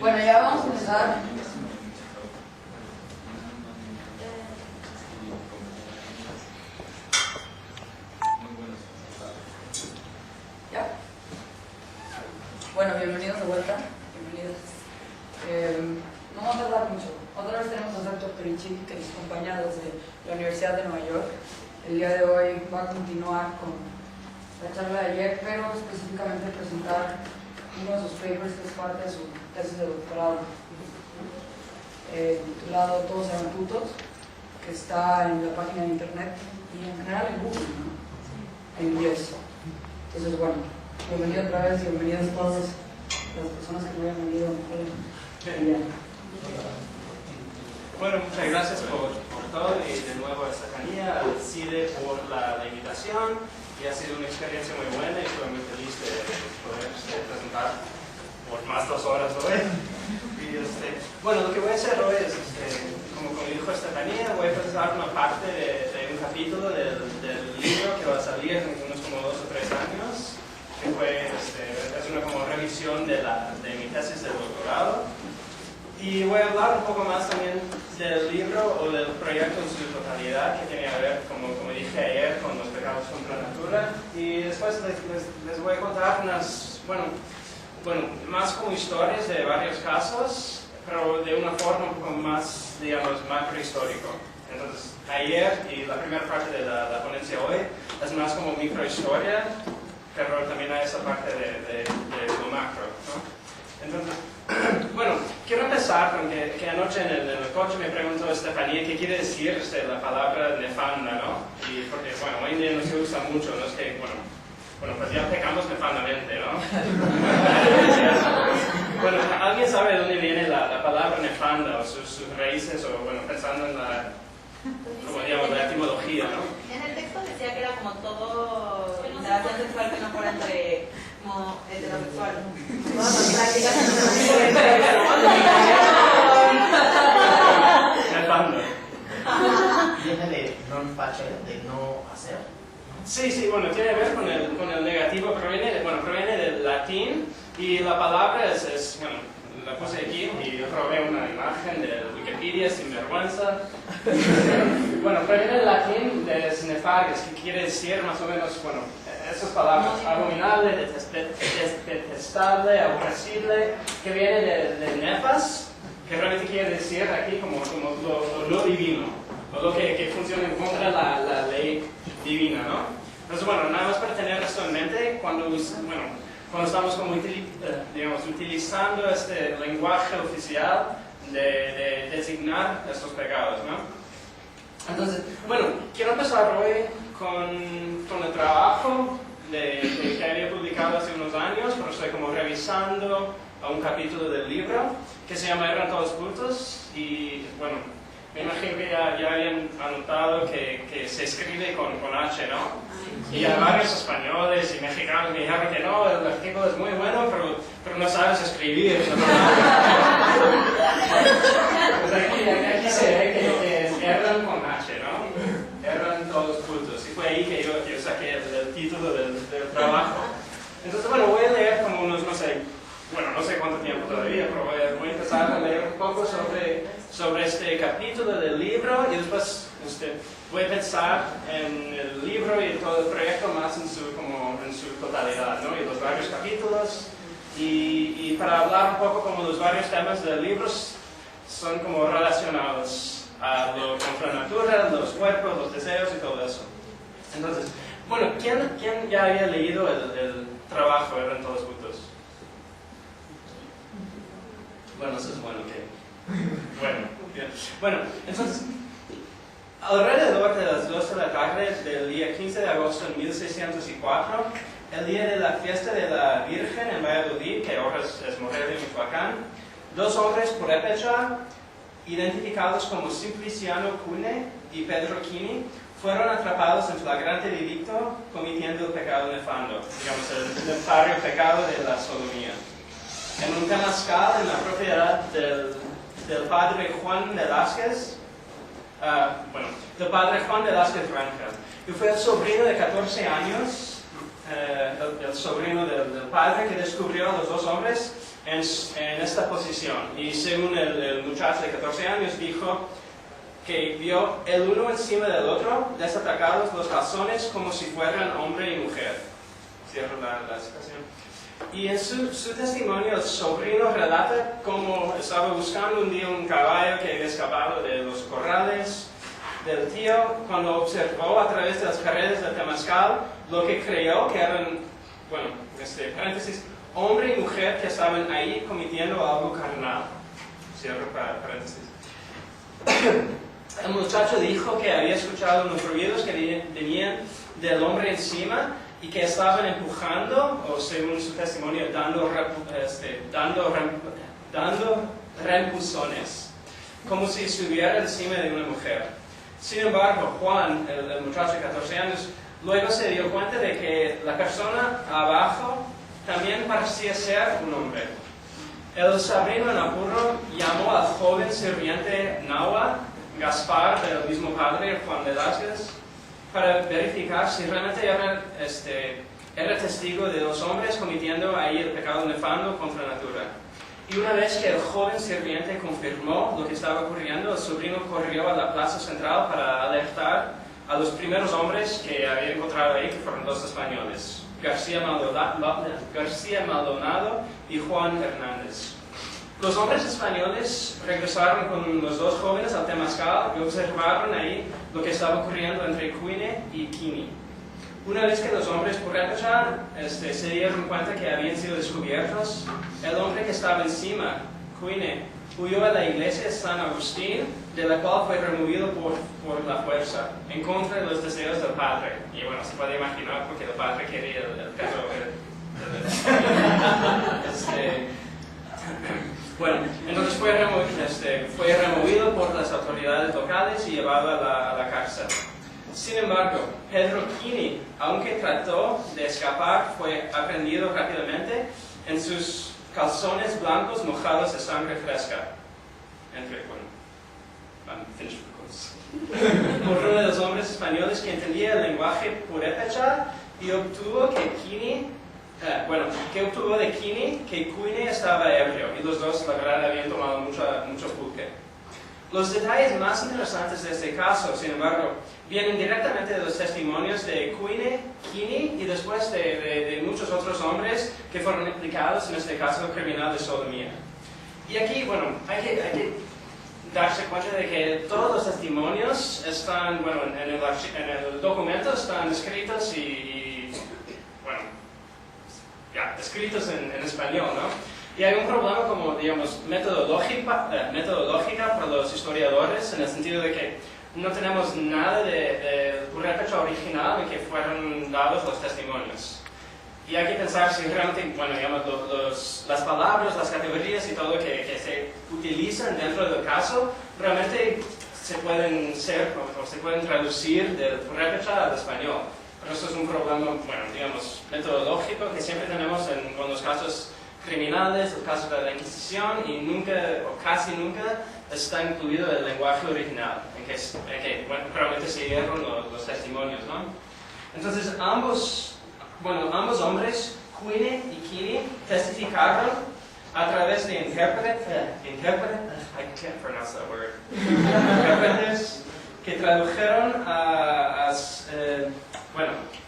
Bueno, ya vamos a empezar. ¿Ya? Bueno, bienvenidos de vuelta. Bienvenidos. No va a tardar mucho. Otra vez tenemos a Dr. Perichik, que nos acompaña desde la Universidad de Nueva York. El día de hoy va a continuar con la charla de ayer, pero específicamente presentar uno de sus papers que es parte de su tesis de doctorado, titulado Todos eran putos, que está en la página de internet y en general en Google, ¿no? En inglés. Entonces, bueno, bienvenido otra vez, bienvenidos todas las personas que no hayan venido. Bueno, muchas gracias por todo y de nuevo a Estefanía, al CIDE por la invitación, y ha sido una experiencia muy buena y estoy muy feliz de poder presentar por más 2 horas hoy. Y bueno, lo que voy a hacer hoy es, como dijo Estefanía, voy a presentar una parte de un capítulo del libro que va a salir en unos como 2 o 3 años, que es una como revisión de mi tesis de doctorado. Y voy a hablar un poco más también del libro o del proyecto en su totalidad, que tiene que ver, como dije ayer, con los pecados contra la natura. Y después les voy a contar unas, más como historias de varios casos, pero de una forma un poco más, digamos, macrohistórico. Entonces, ayer y la primera parte de la ponencia hoy es más como microhistoria, pero también hay esa parte de lo macro, ¿no? Entonces, bueno, quiero empezar con que anoche en el coche me preguntó Estefanía qué quiere decir la palabra nefanda, ¿no? Y porque, bueno, hoy en día no se usa mucho, ¿no? Es que, bueno, pues ya pecamos nefandamente, ¿no? Bueno, ¿alguien sabe de dónde viene la palabra nefanda o sus raíces? O bueno, pensando en la, como digamos, la etimología, ¿no? En el texto decía que era como todo interacción sexual que no fuera entre como heterosexual. Todas las prácticas Nefando. Viene de non facere, de no hacer. Sí, bueno, tiene que ver con el negativo, proviene del latín y la palabra es bueno, la puse aquí y robé una imagen de Wikipedia sin vergüenza. Bueno, proviene del latín de snefages, que quiere decir más o menos, bueno, esas palabras, abominable, detestable, aborrecible, que viene de nefas, que realmente quiere decir aquí como lo no divino, o lo que funciona en contra de la ley divina, ¿no? Entonces, bueno, nada más para tener esto en mente, cuando estamos como utilizando este lenguaje oficial de designar estos pecados, ¿no? Entonces, bueno, quiero empezar hoy con el trabajo que había publicado hace unos años, pero estoy como revisando a un capítulo del libro que se llama Eran todos cultos y, bueno, me imagino que ya habían anotado que se escribe con H, ¿no? Y a varios españoles y mexicanos me dijeron que no, el artículo es muy bueno, pero no sabes escribir. Pues aquí se ve que eran con H, ¿no? Eran todos cultos. Y fue ahí que yo saqué el título del trabajo. Entonces, bueno, voy a leer como unos, no sé cuánto tiempo todavía, pero voy a empezar a leer un poco sobre este capítulo del libro y después voy a pensar en el libro y todo el proyecto más en su totalidad, ¿no? Y los varios capítulos y para hablar un poco como los varios temas del libro son como relacionados a lo contra la natura, los cuerpos, los deseos y todo eso. Entonces, bueno, ¿quién ya había leído el trabajo Eran todos cultos? Bueno, eso es bueno, que bien. Bueno, entonces, alrededor de las 2 de la tarde del día 15 de agosto de 1604, el día de la fiesta de la Virgen en Valladolid, que ahora es Morelia, Michoacán, 2 hombres purépecha, identificados como Simpliciano Cune y Pedro Quini, fueron atrapados en flagrante delito cometiendo el pecado nefando, digamos el nefario pecado de la sodomía, en un temazcal en la propiedad del padre Juan Velázquez, del padre Juan Velázquez Ranja, que fue el sobrino de 14 años, el sobrino del padre que descubrió a los 2 hombres en esta posición. Y según el muchacho de 14 años dijo que vio el uno encima del otro, desatacados los calzones como si fueran hombre y mujer. Cierro la citación. Y en su testimonio el sobrino relata cómo estaba buscando un día un caballo que había escapado de los corrales del tío cuando observó a través de las paredes del temazcal lo que creyó que eran, bueno, paréntesis, hombre y mujer que estaban ahí cometiendo algo carnal. Cierro paréntesis. El muchacho dijo que había escuchado unos ruidos que venían del hombre encima y que estaban empujando, o según su testimonio, dando rempuzones, como si estuviera encima de una mujer. Sin embargo, Juan, el muchacho de 14 años, luego se dio cuenta de que la persona abajo también parecía ser un hombre. El sobrino en apuro llamó al joven sirviente Nahua, Gaspar, del mismo padre, Juan Velázquez, para verificar si realmente era testigo de los hombres cometiendo ahí el pecado nefando contra la natura. Y una vez que el joven sirviente confirmó lo que estaba ocurriendo, el sobrino corrió a la plaza central para alertar a los primeros hombres que había encontrado ahí, que fueron 2 españoles, García Maldonado y Juan Hernández. Los hombres españoles regresaron con los 2 jóvenes al temazcal y observaron ahí lo que estaba ocurriendo entre Cune y Quini. Una vez que los hombres purépecha se dieron cuenta que habían sido descubiertos, el hombre que estaba encima, Cune, huyó a la iglesia de San Agustín, de la cual fue removido por la fuerza, en contra de los deseos del padre. Y bueno, se puede imaginar porque el padre quería el perro. Bueno, entonces fue removido por las autoridades locales y llevado a la cárcel. Sin embargo, Pedro Quini, aunque trató de escapar, fue aprendido rápidamente en sus calzones blancos mojados de sangre fresca. Por uno de los hombres españoles que entendía el lenguaje purépecha y obtuvo de Quini que Quini estaba ebrio y los dos, la verdad, habían tomado mucho pulque. Los detalles más interesantes de este caso, sin embargo, vienen directamente de los testimonios de Quini y después de muchos otros hombres que fueron implicados en este caso criminal de sodomía. Y aquí, bueno, hay que darse cuenta de que todos los testimonios están, bueno, en el documento están escritos escritos en español, ¿no? Y hay un problema como, digamos, metodológica para los historiadores, en el sentido de que no tenemos nada de purépecha original en que fueron dados los testimonios. Y hay que pensar si realmente, bueno, digamos, las palabras, las categorías y todo que se utilizan dentro del caso, realmente se pueden traducir del purépecha al español. Pero eso es un problema, bueno, digamos, metodológico que siempre tenemos con los casos criminales, los casos de la Inquisición, y nunca, o casi nunca, está incluido el lenguaje original, en que bueno, realmente se dieron los testimonios, ¿no? Entonces, ambos hombres, Quini y Quini, testificaron a través de intérpretes que tradujeron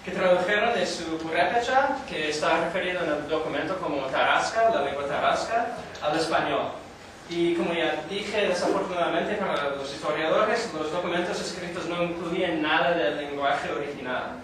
que tradujeron de su purépecha, que está referido en el documento como tarasca, la lengua tarasca, al español. Y como ya dije, desafortunadamente para los historiadores, los documentos escritos no incluyen nada del lenguaje original.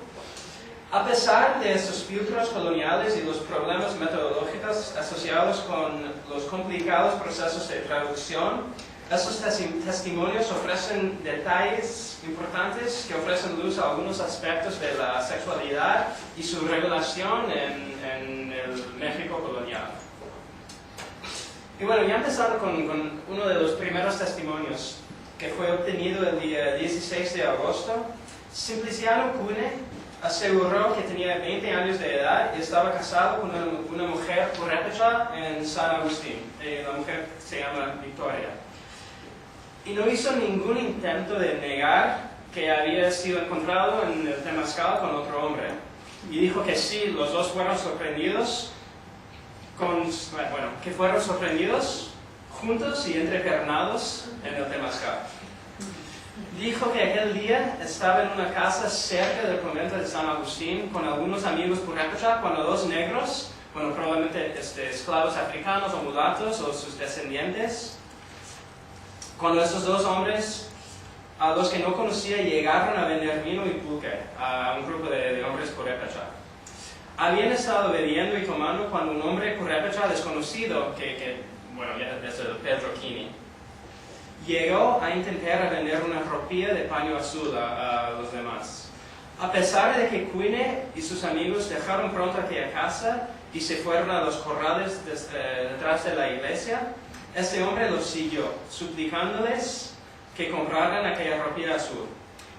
A pesar de estos filtros coloniales y los problemas metodológicos asociados con los complicados procesos de traducción, estos testimonios ofrecen detalles importantes que ofrecen luz a algunos aspectos de la sexualidad y su regulación en el México colonial. Y bueno, ya empezando con uno de los primeros testimonios que fue obtenido el día 16 de agosto, Simpliciano Cune aseguró que tenía 20 años de edad y estaba casado con una mujer purépecha en San Agustín. La mujer se llama Victoria. Y no hizo ningún intento de negar que había sido encontrado en el Temazcal con otro hombre. Y dijo que sí, los dos fueron sorprendidos, que fueron sorprendidos juntos y entrepernados en el Temazcal. Dijo que aquel día estaba en una casa cerca del convento de San Agustín con algunos amigos purépecha cuando dos negros, bueno, probablemente esclavos africanos o mulatos o sus descendientes, cuando estos dos hombres, a los que no conocía, llegaron a vender vino y pulque a un grupo de hombres purépecha. Habían estado bebiendo y tomando cuando un hombre purépecha desconocido, bueno, ya es el Pedro Quini, llegó a intentar vender una ropilla de paño azul a los demás. A pesar de que Quini y sus amigos dejaron pronto aquella casa y se fueron a los corrales detrás de la iglesia, este hombre los siguió, suplicándoles que compraran aquella ropilla azul.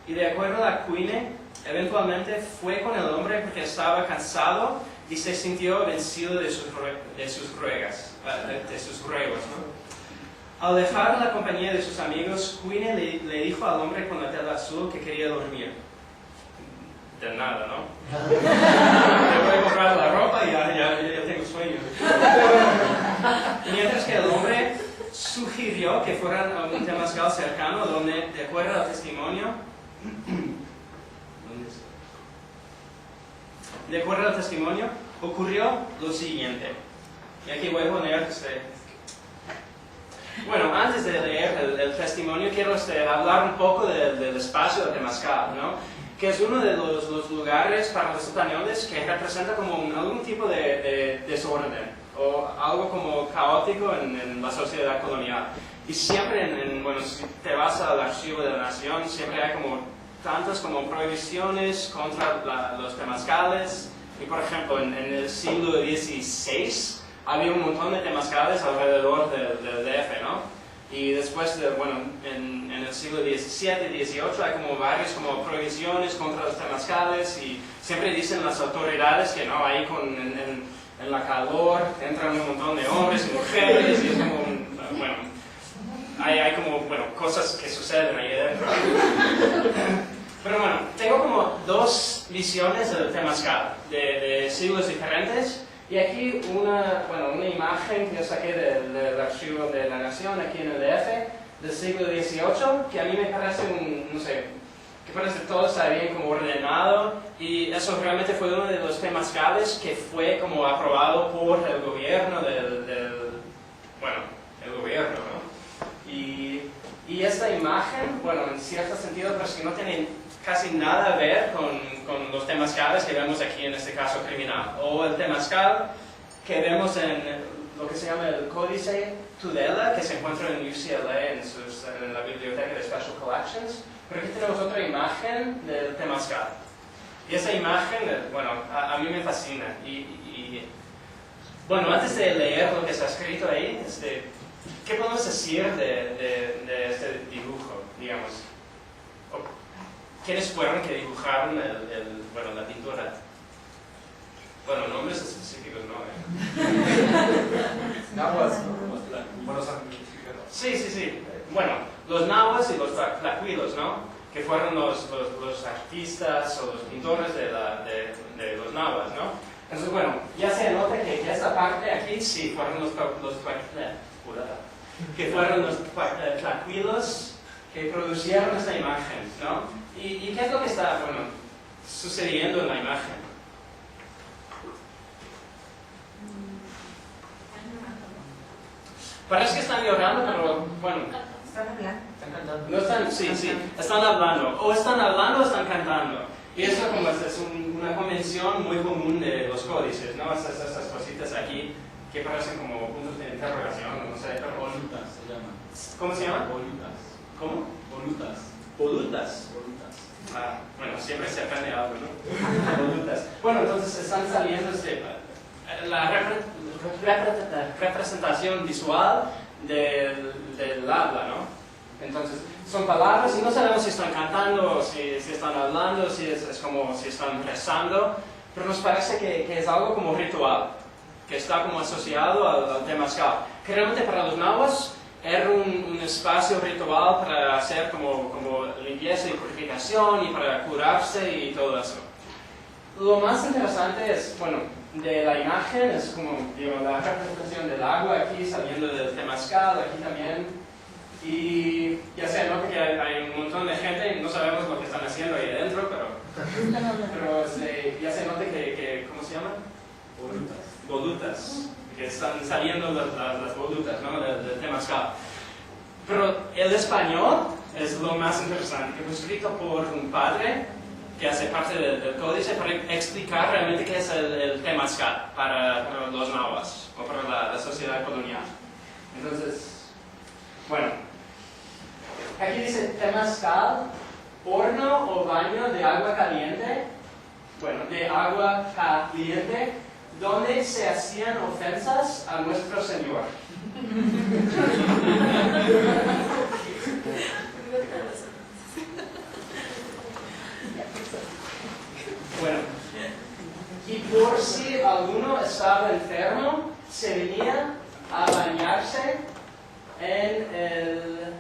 Y de acuerdo a Quini, eventualmente fue con el hombre porque estaba cansado y se sintió vencido de sus ruegos, ¿no? Al dejar la compañía de sus amigos, Quini le dijo al hombre con la tela azul que quería dormir. De nada, ¿no? Te voy a comprar la ropa y ya tengo sueño. Mientras que el hombre sugirió que fueran a un temazcal cercano donde, de acuerdo al testimonio, ocurrió lo siguiente. Y aquí voy a poner Bueno, antes de leer el testimonio, quiero hablar un poco del espacio del temazcal, ¿no? Que es uno de los lugares para los españoles que representa como algún tipo de desorden o algo como caótico en la sociedad colonial. Y siempre, bueno, si te vas al archivo de la nación, siempre hay como tantas como prohibiciones contra los temazcales. Y por ejemplo, en el siglo XVI, había un montón de temazcales alrededor del DF, ¿no? Y después, en el siglo XVII y XVIII hay como varias como prohibiciones contra los temazcales y siempre dicen las autoridades que no, ahí en la calor entran un montón de hombres y mujeres y es como, hay como, cosas que suceden ahí dentro. Pero bueno, tengo como dos visiones del temazcal, de siglos diferentes. Y aquí una imagen que yo saqué del archivo de la Nación, aquí en el DF, del siglo XVIII, que a mí me parece que parece que todo está bien como ordenado, y eso realmente fue uno de los temazcales que fue como aprobado por el gobierno el gobierno, ¿no? Y esta imagen, en cierto sentido, pero es que no tiene casi nada a ver con los temazcales que vemos aquí en este caso criminal, o el temazcal que vemos en lo que se llama el Códice Tudela, que se encuentra en UCLA en la biblioteca de Special Collections. Pero aquí tenemos otra imagen del temazcal. Y esa imagen, a mí me fascina. Antes de leer lo que está escrito ahí, ¿qué podemos decir de este dibujo, digamos? ¿Quiénes fueron que dibujaron la pintura? Nombres específicos, ¿no? Nahuas, ¿no? Los santificados. Sí. Los nahuas y los tlacuilos, ¿no? Que fueron los artistas o los pintores de los nahuas, ¿no? Entonces, ya se nota que esta parte aquí sí fueron los tlacuilos que producieron esta imagen, ¿no? ¿Y qué es lo que está, sucediendo en la imagen? Parece que están llorando, pero Están hablando. ¿Están cantando? no están, sí, están hablando. O están hablando o están cantando. Y eso como es una convención muy común de los códices, ¿no? Estas cositas aquí que parecen como puntos de interrogación, no sé. Volutas se llaman. ¿Cómo se llaman? Volutas. ¿Cómo? Volutas. Volutas. Volutas. Siempre se aprende algo, ¿no? Volutas. Entonces están saliendo la representación visual del habla, ¿no? Entonces, son palabras y no sabemos si están cantando o si están hablando, si es como si están rezando, pero nos parece que es algo como ritual, que está como asociado al temazcal. Que realmente para los nahuas era un espacio ritual para hacer como limpieza y purificación y para curarse y todo eso. Lo más interesante es, de la imagen, es como, la representación del agua aquí saliendo del temazcal, aquí también. Y ya se nota que hay un montón de gente y no sabemos lo que están haciendo ahí adentro, pero ya se nota que ¿cómo se llaman? Volutas. Que están saliendo las volutas, ¿no? del temazcal. Pero el español es lo más interesante, que fue escrito por un padre que hace parte del códice para explicar realmente qué es el temazcal para los nahuas o para la sociedad colonial. Entonces, aquí dice temazcal, horno o baño de agua caliente, de agua caliente, donde se hacían ofensas a nuestro Señor. Y por si alguno estaba enfermo, se venía a bañarse en el...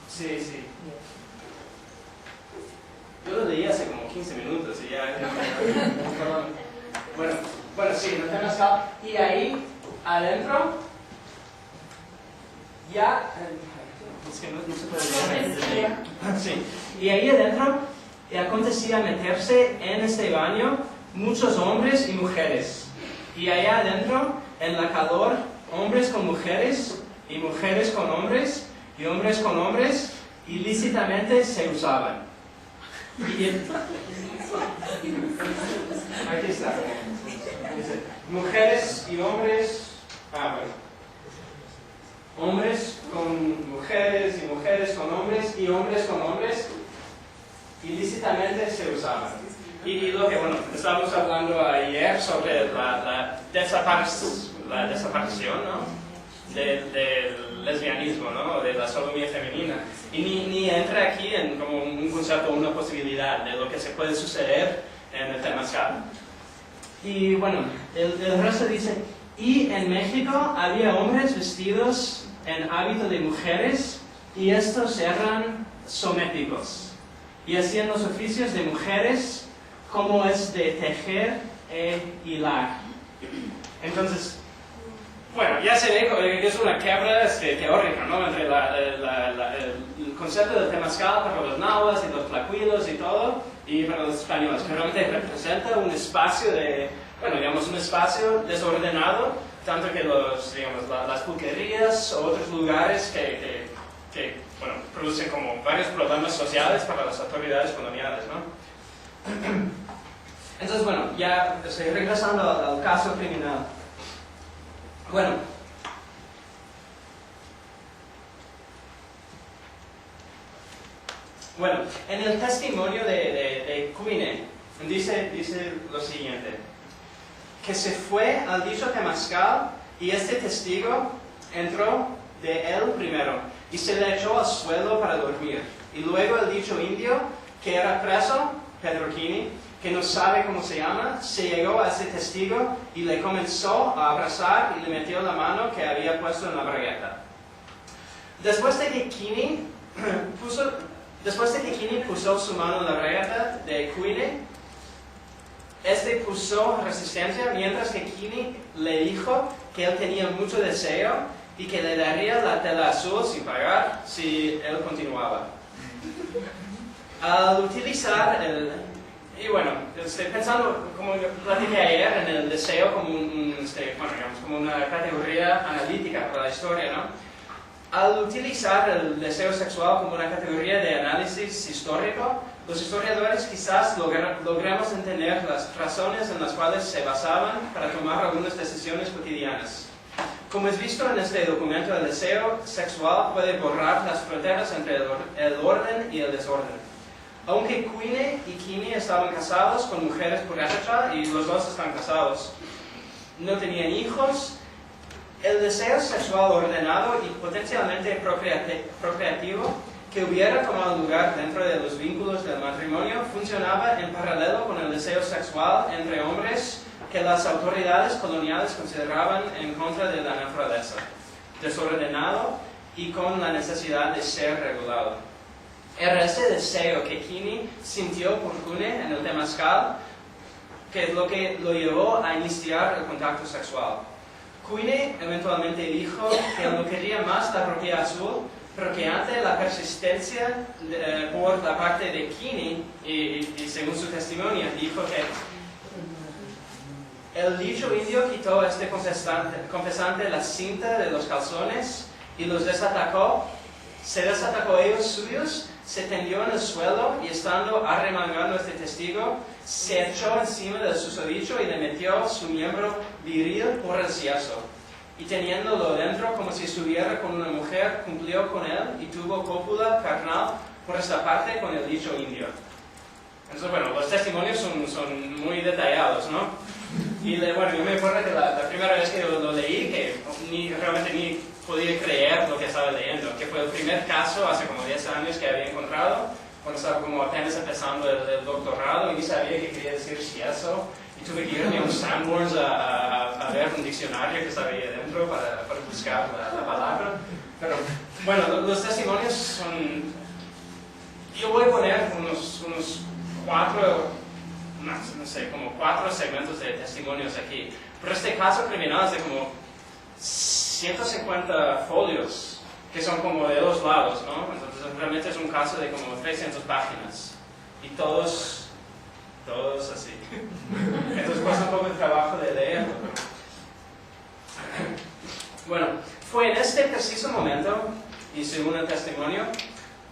Sí. Yo lo leí hace como 15 minutos y ya... sí, no tenemos calma. Y ahí, adentro, ya... Es que no se puede leer. Sí. Y ahí adentro acontecía meterse en este baño muchos hombres y mujeres. Y allá adentro, en la calor, hombres con mujeres y mujeres con hombres y hombres con hombres ilícitamente se usaban. Aquí está. Dice, mujeres y hombres. Hombres con mujeres y mujeres con hombres y hombres con hombres ilícitamente se usaban. Y lo que, bueno, estábamos hablando ayer sobre la desaparición, ¿no? Del lesbianismo, ¿no? De la sodomía femenina. Y ni entra aquí en como un concepto, una posibilidad de lo que se puede suceder en el temazcal. Y bueno, el resto dice, y en México había hombres vestidos en hábito de mujeres y estos eran sométicos y hacían los oficios de mujeres como es de tejer e hilar. Entonces, bueno, ya se ve que es una quebra teórica, ¿no? Entre el concepto del temazcal para los nahuas y los tlacuilos y todo, y para los españoles, que realmente representa un espacio un espacio desordenado, tanto que las pulquerías o otros lugares que producen como varios problemas sociales para las autoridades coloniales, ¿no? Entonces, bueno, ya estoy regresando al caso criminal. Bueno, en el testimonio de Cuine dice lo siguiente, que se fue al dicho temazcal y este testigo entró de él primero y se le echó al suelo para dormir. Y luego el dicho indio, que era preso, Pedro Quini, que no sabe cómo se llama, se llegó a ese testigo y le comenzó a abrazar y le metió la mano que había puesto en la bragueta. Después de que Quini puso su mano en la bragueta de Cuine, este puso resistencia, mientras que Quini le dijo que él tenía mucho deseo y que le daría la tela azul sin pagar si él continuaba. Al utilizar y bueno, pensando, como platiqué ayer, en el deseo como como una categoría analítica para la historia, ¿no? Al utilizar el deseo sexual como una categoría de análisis histórico, los historiadores quizás logramos entender las razones en las cuales se basaban para tomar algunas decisiones cotidianas. Como es visto en este documento, el deseo sexual puede borrar las fronteras entre el orden y el desorden. Aunque Cuine y Quini estaban casados con mujeres purépecha y los dos están casados, no tenían hijos, el deseo sexual ordenado y potencialmente procreativo que hubiera tomado lugar dentro de los vínculos del matrimonio funcionaba en paralelo con el deseo sexual entre hombres que las autoridades coloniales consideraban en contra de la naturaleza, desordenado y con la necesidad de ser regulado. Era ese deseo que Quini sintió por Cune en el temazcal, que es lo que lo llevó a iniciar el contacto sexual. Cuine eventualmente dijo que no quería más la roquilla azul, pero que ante la persistencia por la parte de Quini, y según su testimonio, dijo que el dicho indio quitó a este confesante la cinta de los calzones y los desatacó, se desatacó ellos suyos, se tendió en el suelo y estando arremangando a este testigo, se echó encima del susodicho y le metió su miembro viril por el sieso. Y teniéndolo dentro como si estuviera con una mujer, cumplió con él y tuvo cópula carnal por esta parte con el dicho indio. Entonces, bueno, los testimonios son muy detallados, ¿no? Y bueno, yo me acuerdo que la primera vez que lo leí, que realmente ni podía creer lo que estaba leyendo, que fue el primer caso hace como 10 años que había encontrado, cuando estaba como apenas empezando el doctorado y ni sabía qué quería decir si eso, y tuve que irme a un Sanborns a ver un diccionario que estaba ahí adentro para buscar la palabra. Pero bueno, los testimonios son... Yo voy a poner unos 4 segmentos de testimonios aquí, pero este caso criminal es de como 150 folios, que son como de 2 lados, ¿no? Entonces realmente es un caso de como 300 páginas, y todos así. Entonces cuesta un poco de trabajo de leerlo. Bueno, fue en este preciso momento, y según el testimonio,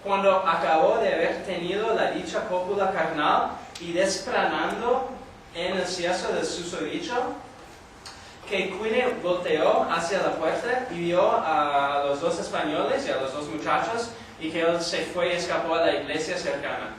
cuando acabó de haber tenido la dicha cópula carnal y despranando en el sieso del susodicho, que Cuine volteó hacia la puerta y vio a los 2 españoles y a los 2 muchachos, y que él se fue y escapó a la iglesia cercana.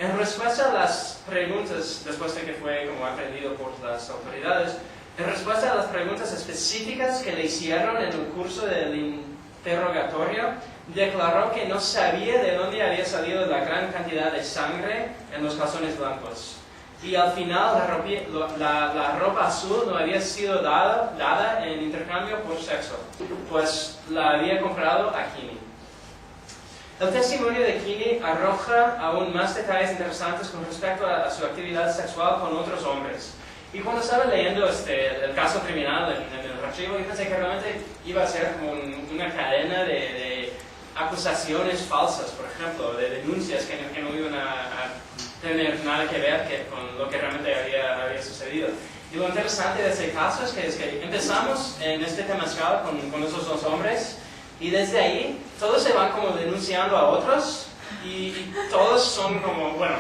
En respuesta a las preguntas, después de que fue como aprendido por las autoridades, en respuesta a las preguntas específicas que le hicieron en el curso del interrogatorio, declaró que no sabía de dónde había salido la gran cantidad de sangre en los calzones blancos. Y al final la ropa azul no había sido dada en intercambio por sexo, pues la había comprado a Kinney. El testimonio de Kinney arroja aún más detalles interesantes con respecto a su actividad sexual con otros hombres. Y cuando estaba leyendo el caso criminal en el archivo, yo pensé que realmente iba a ser como una cadena de acusaciones falsas, por ejemplo, de denuncias que no iban a tener nada que ver con lo que realmente había sucedido. Y lo interesante de ese caso es que empezamos en este temazcal con esos dos hombres, y desde ahí todos se van como denunciando a otros, y todos son como, bueno,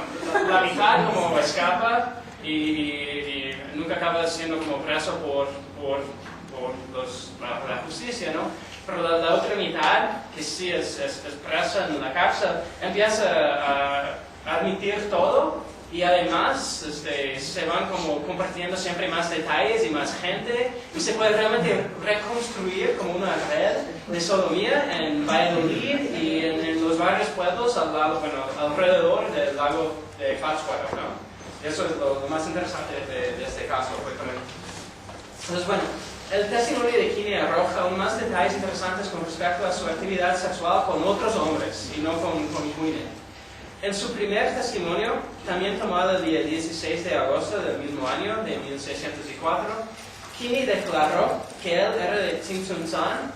la mitad como escapa, y nunca acaba siendo como preso por la justicia, ¿no? Pero la otra mitad, que sí es presa en la cárcel, empieza a admitir todo, y además se van como compartiendo siempre más detalles y más gente, y se puede realmente reconstruir como una red de sodomía en Valladolid y en los varios pueblos alrededor del lago de Pátzcuaro, ¿no? Eso es lo más interesante de este caso. Entonces, bueno, el testimonio de Kinney arroja aún más detalles interesantes con respecto a su actividad sexual con otros hombres, y no con Queenie. En su primer testimonio, también tomado el día 16 de agosto del mismo año, de 1604, Kinney declaró que él era de Tzintzuntzan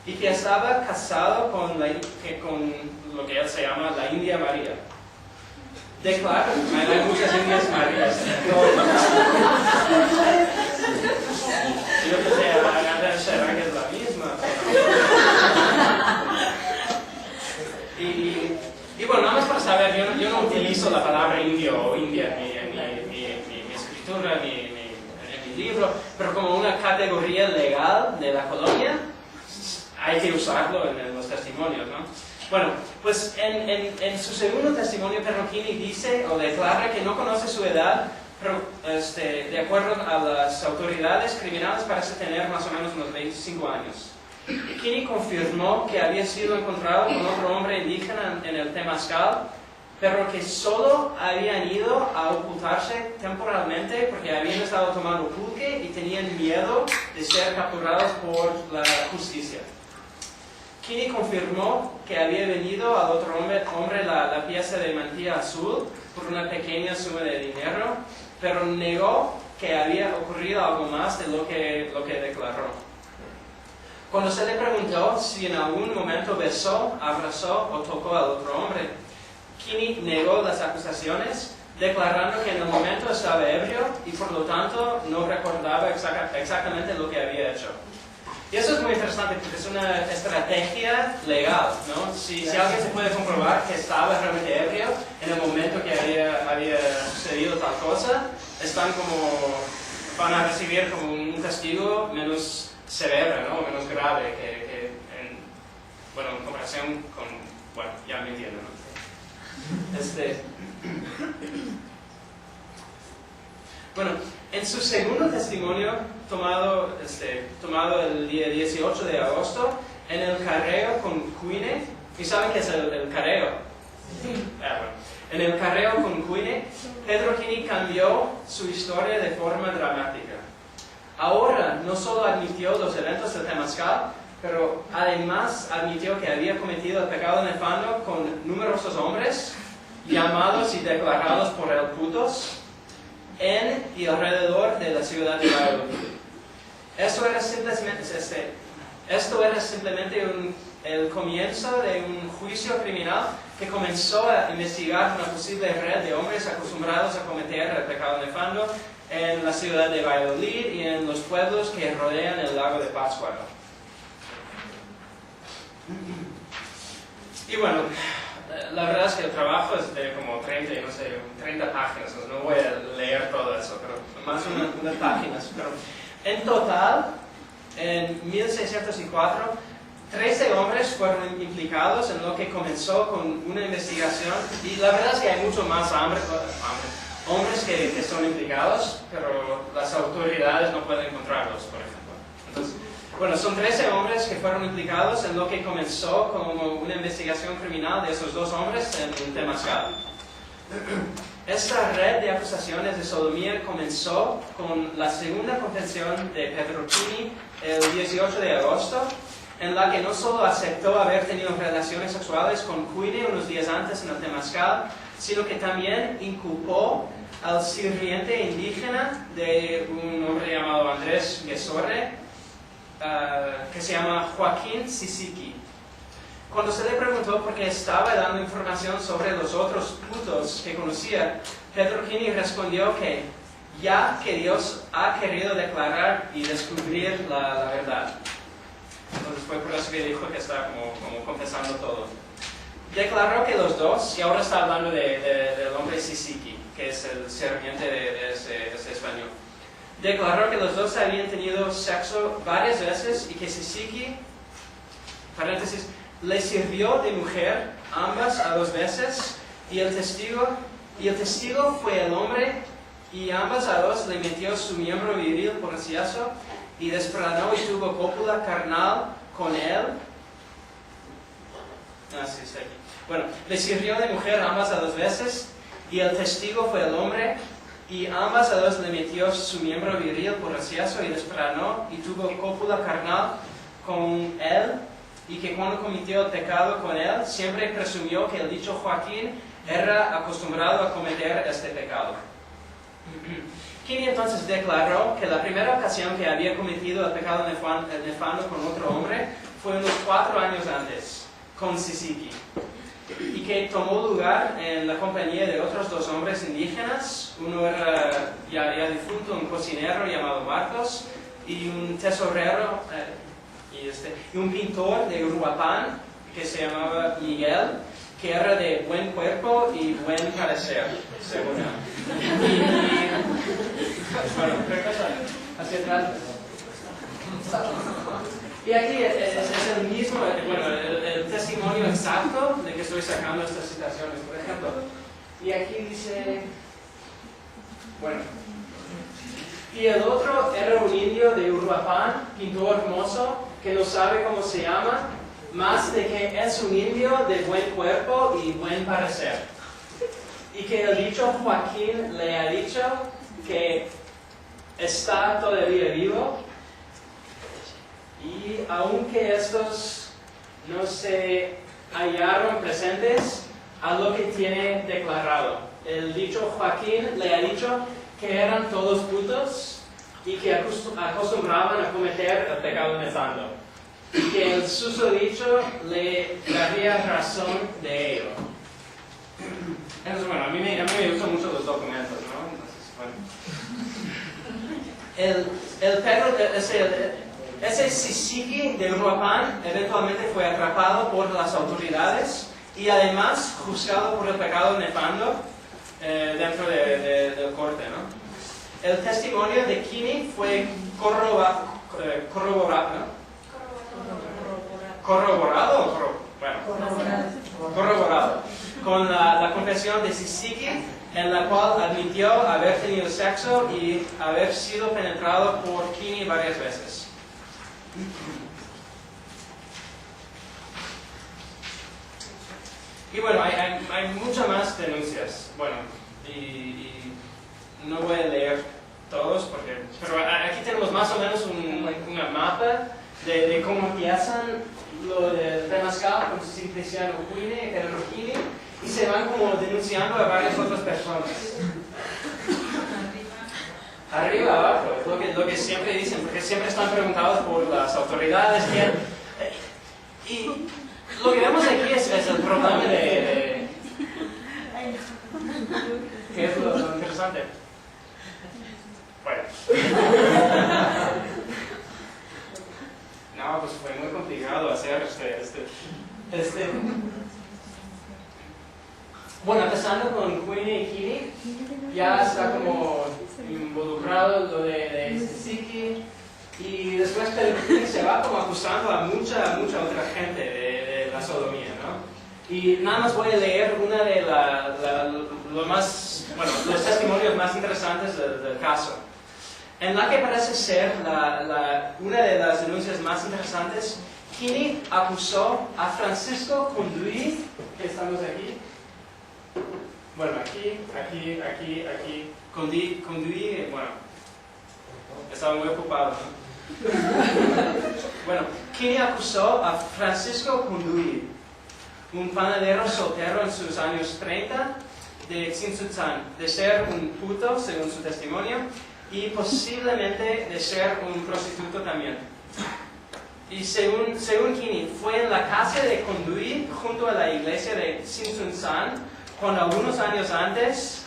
y que estaba casado con lo que él se llama la India María. Declaró, hay muchas Indias Marías. Yo pensé, ¿será que es la misma? Y bueno, nada más para saber, yo no utilizo la palabra indio o india en mi escritura, en mi libro, pero como una categoría legal de la colonia, hay que usarlo en los testimonios, ¿no? Bueno, pues en su segundo testimonio, Kinney dice o declara que no conoce su edad, pero de acuerdo a las autoridades criminales parece tener más o menos unos 25 años. Kinney confirmó que había sido encontrado con otro hombre indígena en el Temazcal, pero que solo habían ido a ocultarse temporalmente porque habían estado tomando pulque y tenían miedo de ser capturados por la justicia. Kinney confirmó que había venido al otro hombre la pieza de mantilla azul por una pequeña suma de dinero, pero negó que había ocurrido algo más de lo que declaró. Cuando se le preguntó si en algún momento besó, abrazó o tocó al otro hombre, Kinney negó las acusaciones, declarando que en el momento estaba ebrio y por lo tanto no recordaba exactamente lo que había hecho. Y eso es muy interesante porque es una estrategia legal, ¿no? Si alguien se puede comprobar que estaba realmente ebrio en el momento que había sucedido tal cosa, van a recibir como un castigo menos severo, ¿no? Menos grave en comparación con, bueno, ya me entienden, ¿no? Bueno, en su segundo testimonio, tomado el día 18 de agosto, en el carreo con Queenie, ¿y saben qué es el carreo? Sí. En el carreo con Queenie, Pedro Kinney cambió su historia de forma dramática. Ahora no solo admitió los eventos del Temazcal, pero además admitió que había cometido el pecado nefando con numerosos hombres, llamados y declarados por él putos, en y alrededor de la ciudad de Valladolid. Esto era simplemente el comienzo de un juicio criminal que comenzó a investigar una posible red de hombres acostumbrados a cometer el pecado nefando en la ciudad de Valladolid y en los pueblos que rodean el lago de Pátzcuaro. Y bueno, la verdad es que el trabajo es de como 30 páginas, no voy a leer todo eso, pero más unas páginas. Pero en total, en 1604, 13 hombres fueron implicados en lo que comenzó con una investigación, y la verdad es que hay mucho más hombres que son implicados, pero las autoridades no pueden encontrarlos, por ejemplo. Entonces, bueno, son 13 hombres que fueron implicados en lo que comenzó como una investigación criminal de esos 2 hombres en Temazcal. Esta red de acusaciones de sodomía comenzó con la segunda confesión de Pedrochini el 18 de agosto, en la que no solo aceptó haber tenido relaciones sexuales con Queenie unos días antes en el Temazcal, sino que también inculpó al sirviente indígena de un hombre llamado Andrés Guesorre, que se llama Joaquín Sisiqui. Cuando se le preguntó por qué estaba dando información sobre los otros putos que conocía, Pedrochini respondió que ya que Dios ha querido declarar y descubrir la verdad. Entonces fue por eso que dijo que está como confesando todo. Declaró que los dos, y ahora está hablando del hombre Sisiqui, que es el sirviente de ese español. Declaró que los dos habían tenido sexo varias veces y que Sisiqui, paréntesis, le sirvió de mujer ambas a 2 veces, y el testigo fue el hombre, y ambas a 2 le metió su miembro viril por reciazo y desplanó y tuvo cópula carnal con él. Sí, está aquí. Bueno, le sirvió de mujer ambas a 2 veces, y el testigo fue el hombre, y ambas a 2 le metió su miembro viril por reciazo y desplanó y tuvo cópula carnal con él, y que cuando cometió el pecado con él, siempre presumió que el dicho Joaquín era acostumbrado a cometer este pecado. Quini entonces declaró que la primera ocasión que había cometido el pecado nefando con otro hombre fue unos 4 años antes, con Sisiqui, y que tomó lugar en la compañía de otros 2 hombres indígenas. Uno era ya difunto, un cocinero llamado Marcos, y un tesorero, y un pintor de Uruapan que se llamaba Miguel, que era de buen cuerpo y buen parecer, según él. Bueno, creo que hacia atrás. Y aquí es el mismo, bueno, el testimonio exacto de que estoy sacando estas citaciones, por ejemplo. Y aquí dice, bueno, y el otro era un indio de Uruapan, pintor hermoso, que no sabe cómo se llama, más de que es un indio de buen cuerpo y buen parecer. Y que el dicho Joaquín le ha dicho que está todavía vivo, y aunque estos no se hallaron presentes a lo que tiene declarado. El dicho Joaquín le ha dicho que eran todos putos y que acostumbraban a cometer el pecado nefando, y que el susodicho le daría razón de ello. Entonces, bueno, a mí me gustan mucho los documentos, ¿no? Entonces, bueno. Ese Sisiqui de Uruapan eventualmente fue atrapado por las autoridades y además juzgado por el pecado nefando dentro del corte, ¿no? El testimonio de Quini fue corroborado con la confesión de Sisiqui, en la cual admitió haber tenido sexo y haber sido penetrado por Quini varias veces. Y bueno, hay muchas más denuncias. Bueno, y no voy a leer todos, pero aquí tenemos más o menos una mapa de cómo empiezan lo del Temazcal con Simpliciano Quini, el Roquini, y se van como denunciando a varias otras personas. Arriba, abajo, es lo que siempre dicen, porque siempre están preguntados por las autoridades. Y lo que vemos aquí es el problema de ¿qué es lo interesante? Bueno. No, pues fue muy complicado hacer Bueno, empezando con Quini y Quini, ya está como involucrado lo de Sisiqui, Y después Kini se va como acusando a mucha otra gente de la sodomía, ¿no? Y nada más voy a leer una de los testimonios más interesantes del caso. En la que parece ser una de las denuncias más interesantes, Kini acusó a Francisco Conduí, que estamos aquí. Bueno, aquí. Conduí, bueno, estaba muy ocupado, ¿no? Bueno, Kini acusó a Francisco Conduí, un panadero soltero en sus años 30, de Tzintzuntzan, de ser un puto, según su testimonio, y posiblemente de ser un prostituto también. Y según Kini, fue en la casa de Conduí, junto a la iglesia de Tzintzuntzan, cuando algunos años antes,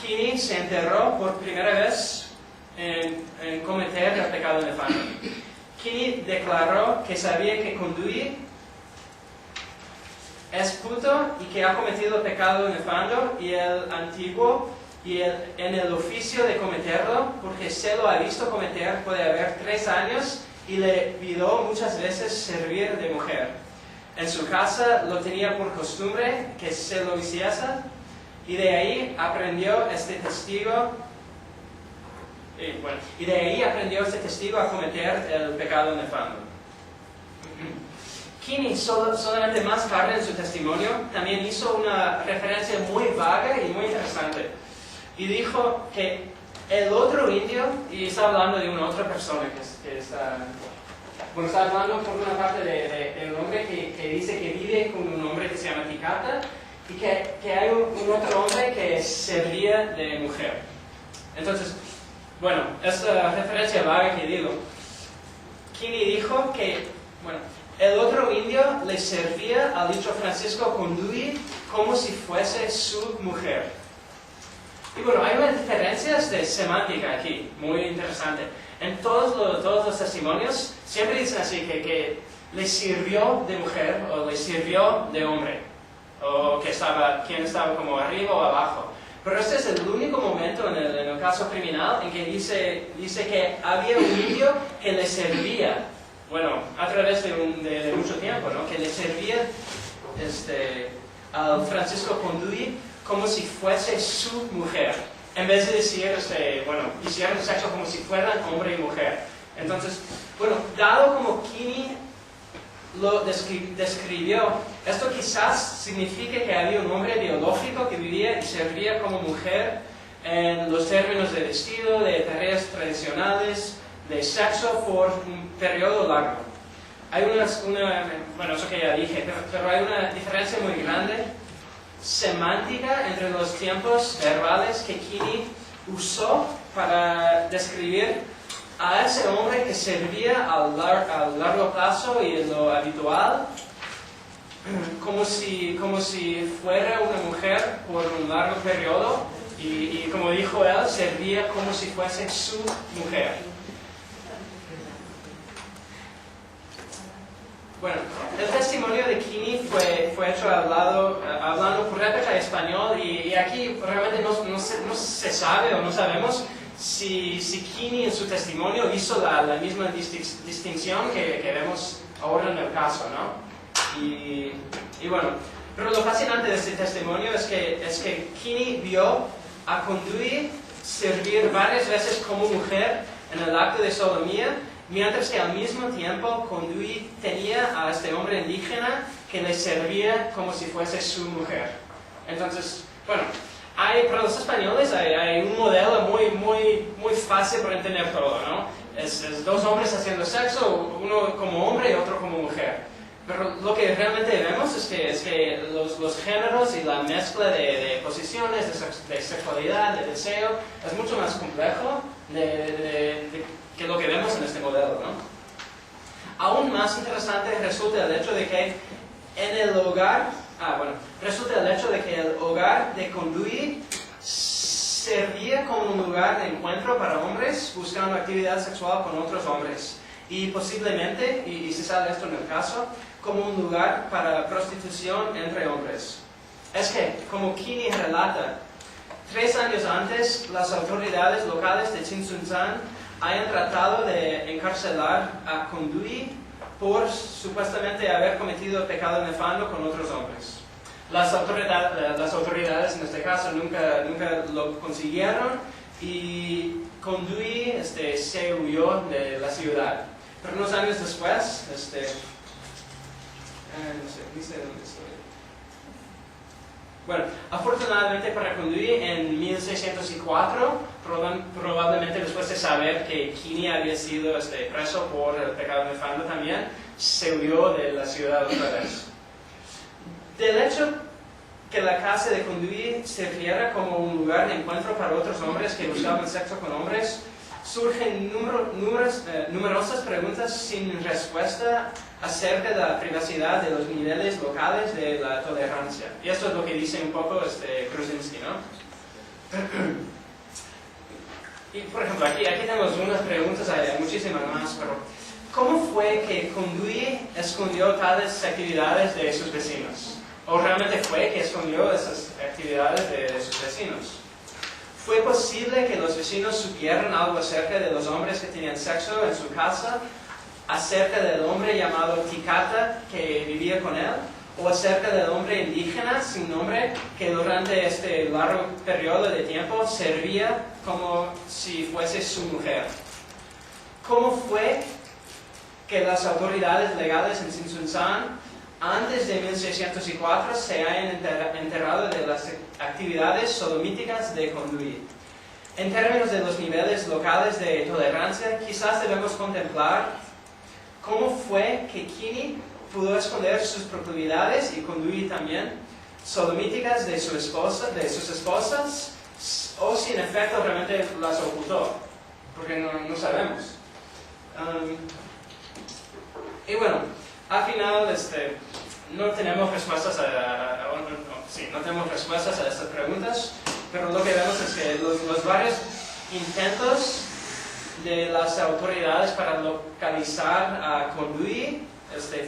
Kini se enterró por primera vez en cometer el pecado nefando. Kini declaró que sabía que Conduí es puto y que ha cometido pecado nefando y el antiguo y en el oficio de cometerlo, porque se lo ha visto cometer, puede haber 3 años y le pidió muchas veces servir de mujer. En su casa lo tenía por costumbre que se lo hiciese y de ahí aprendió este testigo a cometer el pecado nefando. Kini, solamente más tarde en su testimonio, también hizo una referencia muy vaga y muy interesante. Y dijo que el otro indio, y está hablando de una otra persona que está hablando por una parte de un hombre que dice que vive con un hombre que se llama Ticata, y que hay un otro hombre que servía de mujer. Entonces, bueno, esta referencia vaga que digo, Kini dijo que, el otro indio le servía al dicho Francisco Conduí como si fuese su mujer. Y bueno, hay unas diferencias de semántica aquí, muy interesante. En todos los testimonios siempre dicen así, que le sirvió de mujer o le sirvió de hombre, o quien estaba como arriba o abajo. Pero este es el único momento en el caso criminal en que dice que había un indio que le servía, a través de mucho tiempo, ¿no? Que le servía al Francisco Conduí como si fuese su mujer, en vez de decir, hicieron sexo como si fueran hombre y mujer. Entonces, dado como Kini lo describió, esto quizás signifique que había un hombre biológico que vivía y servía como mujer en los términos de vestido, de tareas tradicionales, de sexo por un periodo largo. Hay eso que ya dije, pero hay una diferencia muy grande semántica entre los tiempos verbales que Kini usó para describir a ese hombre que servía a largo plazo y lo habitual, como si fuera una mujer por un largo periodo, y como dijo él, servía como si fuese su mujer. El testimonio de Kini fue hecho hablando por réplica español, y aquí realmente no se sabe o no sabemos si Kini en su testimonio hizo la misma distinción que vemos ahora en el caso, ¿no? Pero lo fascinante de este testimonio es que Kini vio a Conduí servir varias veces como mujer en el acto de sodomía, mientras que al mismo tiempo Conduí tenía a este hombre indígena que le servía como si fuese su mujer. Entonces, para los españoles hay un modelo muy fácil para entender todo, ¿no? Es 2 hombres haciendo sexo, uno como hombre y otro como mujer. Pero lo que realmente vemos es que los géneros y la mezcla de posiciones, de sexualidad, de deseo, es mucho más complejo que lo que vemos en este modelo, ¿no? Aún más interesante resulta el hecho de que el hogar de Conduí servía como un lugar de encuentro para hombres buscando actividad sexual con otros hombres, y posiblemente, y se sabe esto en el caso, como un lugar para prostitución entre hombres. Es que, como Kini relata, 3 años antes, las autoridades locales de Tzintzuntzan hayan tratado de encarcelar a Conduí por supuestamente haber cometido pecado nefando con otros hombres. Las autoridades en este caso nunca lo consiguieron y Conduí se huyó de la ciudad. Pero unos años después, no sé dónde estoy. Bueno, afortunadamente para Conduí en 1604, probablemente después de saber que Kini había sido preso por el pecado nefando también, se huyó de la ciudad otra vez. Del hecho que la casa de Conduí sirviera como un lugar de encuentro para otros hombres que buscaban sexo con hombres, surgen numerosas preguntas sin respuesta acerca de la privacidad de los niveles locales de la tolerancia. Y esto es lo que dice un poco Kruzinski, ¿no? Y por ejemplo, aquí tenemos unas preguntas, hay muchísimas más, pero ¿cómo fue que Conduí escondió tales actividades de sus vecinos? ¿O realmente fue que escondió esas actividades de sus vecinos? ¿Fue posible que los vecinos supieran algo acerca de los hombres que tenían sexo en su casa, acerca del hombre llamado Ticata que vivía con él, o acerca del hombre indígena sin nombre que durante este largo periodo de tiempo servía como si fuese su mujer? ¿Cómo fue que las autoridades legales en Tzintzuntzan antes de 1604 se hayan enterado de las actividades sodomíticas de Conduí? En términos de los niveles locales de tolerancia, quizás debemos contemplar cómo fue que Kini pudo esconder sus proclividades, y Conduí también, sodomíticas de sus esposas, o si en efecto realmente las ocultó, porque no sabemos. Y bueno, al final no tenemos respuestas a estas preguntas, pero lo que vemos es que los varios intentos de las autoridades para localizar a Conduí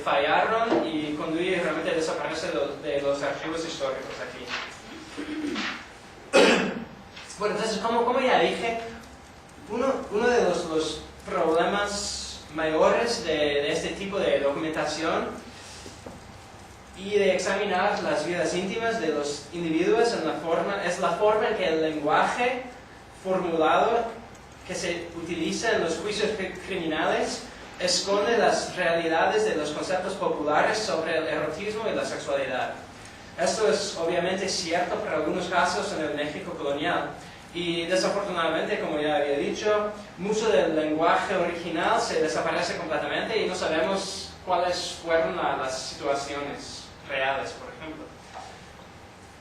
fallaron, y Conduí realmente desaparece de los archivos históricos aquí. Bueno, entonces, como ya dije, uno de los problemas mayores de este tipo de documentación y de examinar las vidas íntimas de los individuos es la forma en que el lenguaje formulado que se utiliza en los juicios criminales esconde las realidades de los conceptos populares sobre el erotismo y la sexualidad. Esto es obviamente cierto para algunos casos en el México colonial, y desafortunadamente, como ya había dicho, mucho del lenguaje original se desaparece completamente y no sabemos cuáles fueron las situaciones reales, por ejemplo.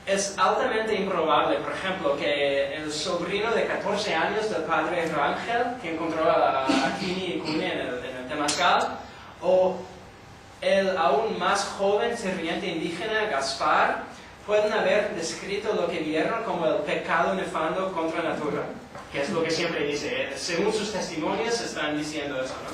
Es altamente improbable, por ejemplo, que el sobrino de 14 años del padre Rangel, que encontró a Kini y Kuni en el Temazcal, o el aún más joven sirviente indígena Gaspar, pueden haber descrito lo que vieron como el pecado nefando contra natura, que es lo que siempre dice, según sus testimonios están diciendo eso, ¿no?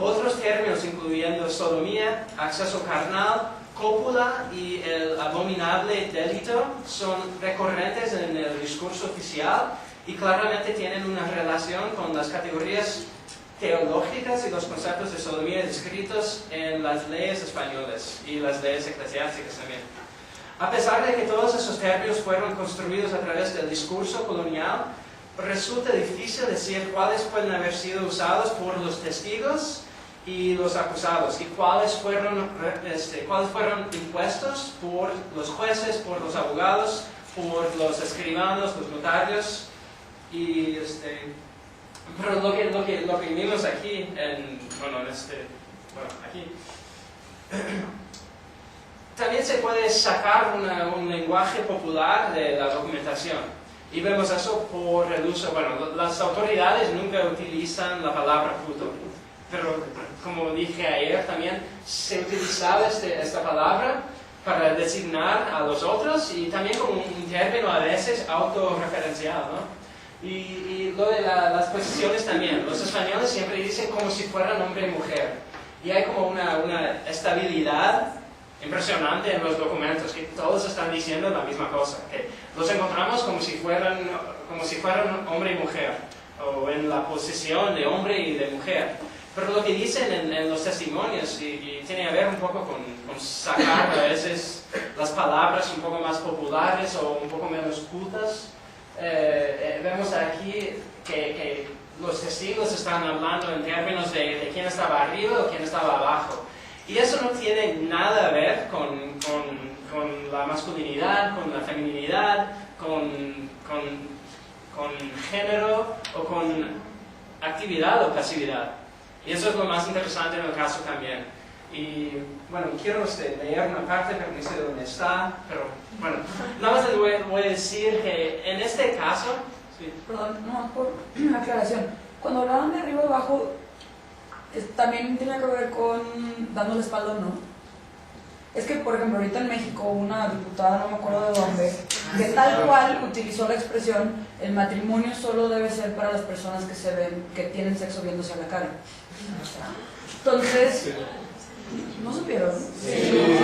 Otros términos, incluyendo sodomía, acceso carnal, cópula y el abominable delito, son recurrentes en el discurso oficial y claramente tienen una relación con las categorías teológicas y los conceptos de sodomía descritos en las leyes españolas y las leyes eclesiásticas también. A pesar de que todos esos términos fueron construidos a través del discurso colonial, resulta difícil decir cuáles pueden haber sido usados por los testigos y los acusados, y cuáles fueron impuestos por los jueces, por los abogados, por los escribanos, los notarios, y pero lo que vimos aquí, aquí, también se puede sacar un lenguaje popular de la documentación, y vemos eso por el uso, las autoridades nunca utilizan la palabra puto, pero como dije ayer también, se utilizaba esta palabra para designar a los otros, y también como un término a veces autorreferencial, ¿no? Y lo de las posiciones también, los españoles siempre dicen como si fueran hombre y mujer, y hay como una estabilidad impresionante en los documentos, que todos están diciendo la misma cosa, que los encontramos como si fueran hombre y mujer, o en la posición de hombre y de mujer. Pero lo que dicen en los testimonios, y tiene que ver un poco con sacar a veces las palabras un poco más populares o un poco menos cultas, vemos aquí que los testigos están hablando en términos de quién estaba arriba o quién estaba abajo. Y eso no tiene nada a ver con la masculinidad, con la feminidad, con género o con actividad o pasividad. Y eso es lo más interesante en el caso también. Y bueno, quiero leer una parte, pero no sé dónde está, pero bueno, nada más les voy a decir que en este caso... Sí. Perdón, no, por una aclaración. Cuando hablaban de arriba y abajo, también tiene que ver con dando la espalda o no. Es que, por ejemplo, ahorita en México, una diputada, no me acuerdo de dónde, que tal cual utilizó la expresión: el matrimonio solo debe ser para las personas que se ven, que tienen sexo viéndose a la cara. Entonces, ¿no supieron? Sí.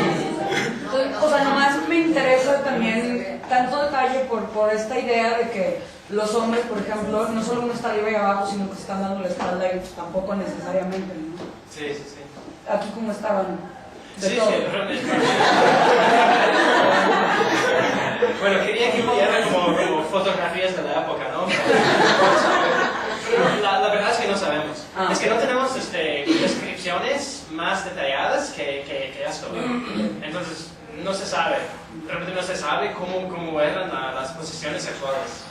Entonces, o sea, nomás me interesa también tanto detalle por esta idea de que los hombres, por ejemplo, no solo uno está arriba y abajo, sino que se están dando la espalda y pues tampoco necesariamente, ¿no? Sí, sí, sí. Aquí como estaban, de Sí, todo. sí, bueno, quería que hubiera como fotografías de la época, ¿no? Pero la verdad es que no sabemos. Ah. Es que no tenemos descripciones más detalladas que esto. Entonces, no se sabe. Realmente no se sabe cómo eran las posiciones sexuales.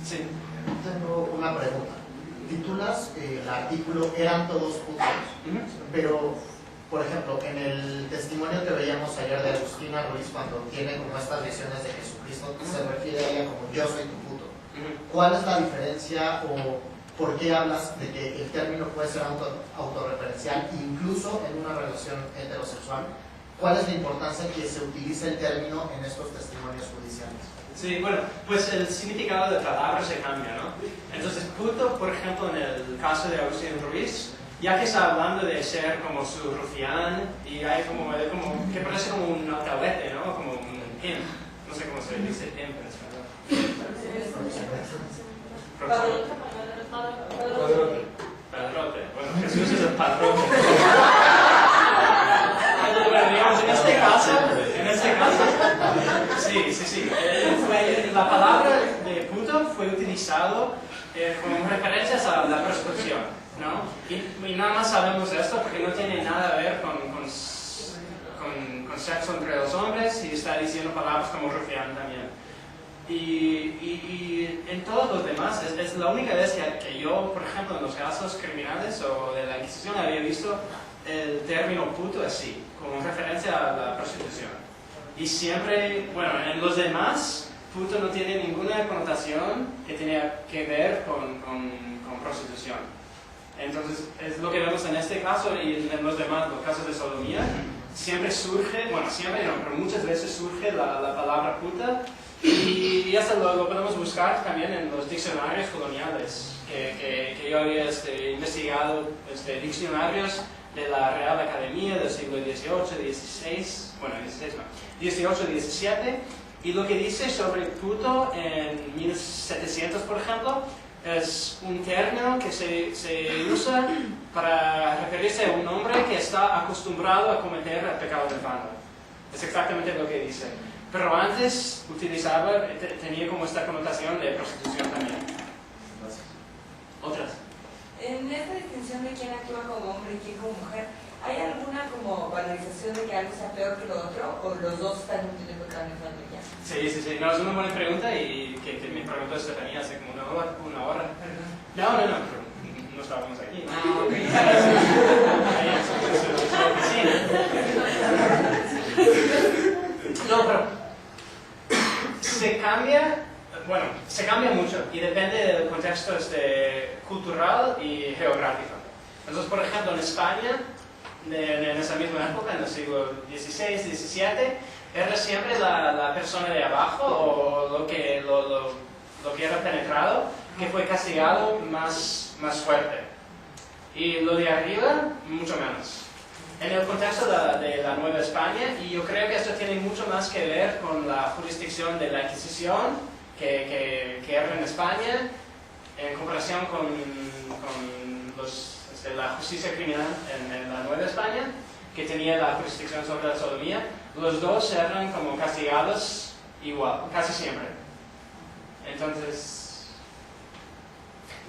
Sí. Tengo una pregunta. Titulas el artículo "eran todos putos", pero, por ejemplo, en el testimonio que veíamos ayer de Agustina Ruiz, cuando tiene como estas visiones de Jesucristo, se refiere a ella como "yo soy tu puto". ¿Cuál es la diferencia o por qué hablas de que el término puede ser autorreferencial incluso en una relación heterosexual? ¿Cuál es la importancia que se utilice el término en estos testimonios judiciales? Sí, bueno, pues el significado de palabra se cambia, ¿no? Entonces, puto, por ejemplo, en el caso de Agustín Ruiz, ya que está hablando de ser como su rufián, y hay como que parece como un alcahuete, ¿no? Como un pimp. No sé cómo se dice pimp en español. Padrote. Bueno, Jesús es el padrote. Bueno, digamos, en este caso, sí. La palabra de puto fue utilizado como referencias a la prostitución, ¿no? Y nada más sabemos esto porque no tiene nada que ver con sexo entre los hombres, y está diciendo palabras como rufián también. Y en todos los demás, es la única vez que yo, por ejemplo, en los casos criminales o de la Inquisición, había visto el término puto así, como referencia a la prostitución. Y siempre, bueno, en los demás, puto no tiene ninguna connotación que tenga que ver con prostitución. Entonces, es lo que vemos en este caso y en los demás, los casos de sodomía, siempre surge, bueno, siempre no, pero muchas veces surge la palabra puta, y hasta lo podemos buscar también en los diccionarios coloniales, que yo había investigado diccionarios de la Real Academia del siglo XVIII, XVI, bueno, XVIII, XVII, y lo que dice sobre puto en 1700, por ejemplo, es un término que se usa para referirse a un hombre que está acostumbrado a cometer el pecado del vándalo. Es exactamente lo que dice. Pero antes tenía como esta connotación de prostitución también. ¿Otras? En esta distinción de quién actúa como hombre y quién como mujer, ¿hay alguna como valorización de que algo sea peor que lo otro, o los dos están teniendo cambios ya? Sí. No, es una buena pregunta, y que me preguntó Estefanía hace como una hora. No, pero no estábamos aquí. No, pero se cambia mucho y depende del contexto cultural y geográfico. Entonces, por ejemplo, en España, en esa misma época, en el siglo XVI, XVII, era siempre la persona de abajo o lo que era penetrado que fue castigado más fuerte, y lo de arriba mucho menos. En el contexto de la Nueva España, y yo creo que esto tiene mucho más que ver con la jurisdicción de la Inquisición que era en España, en comparación con la justicia criminal en la Nueva España, que tenía la jurisdicción sobre la sodomía, los dos eran como castigados igual, casi siempre. Entonces,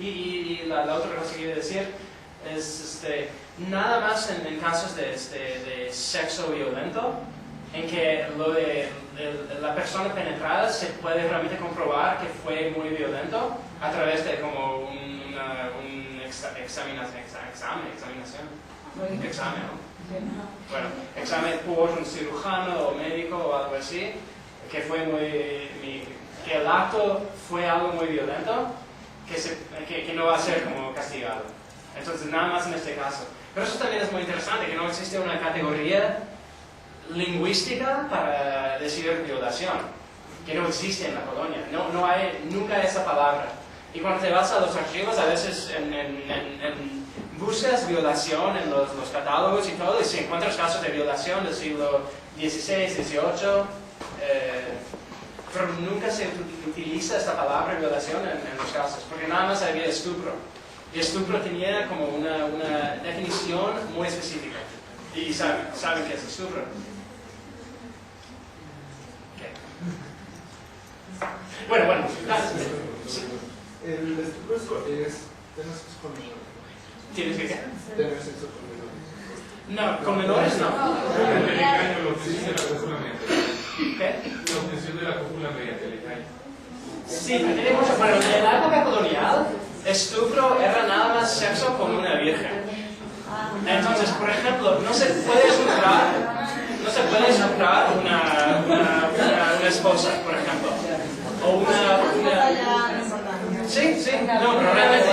y la otra cosa que quiero decir es nada más en casos de sexo violento, en que la persona penetrada se puede realmente comprobar que fue muy violento a través de como un examen, ¿no? Bueno, examen por un cirujano o médico o algo así, que el acto fue algo muy violento, que no va a ser como castigado. Entonces, nada más en este caso. Pero eso también es muy interesante, que no existe una categoría lingüística para decir violación, que no existe en la colonia. No hay nunca esa palabra. Y cuando te vas a los archivos, a veces buscas violación en los catálogos y todo, y si encuentras casos de violación del siglo XVI, XVIII, pero nunca se utiliza esta palabra violación en los casos, porque nada más había estupro. Y estupro tenía como una definición muy específica. Y saben qué es estupro. Okay. Bueno. Sí. El estupro es tener sexo con menores. ¿Tienes que qué? Tener sexo con menores. No, con menores no. El engaño, la obtención de la cópula mediante. ¿Qué? La obtención de la cópula mediante el engaño. Sí, tiene mucho. Bueno, en la época colonial, estupro era nada más sexo con una virgen. Entonces, por ejemplo, no se puede estuprar una esposa, por ejemplo. O una... Sí, no, pero realmente...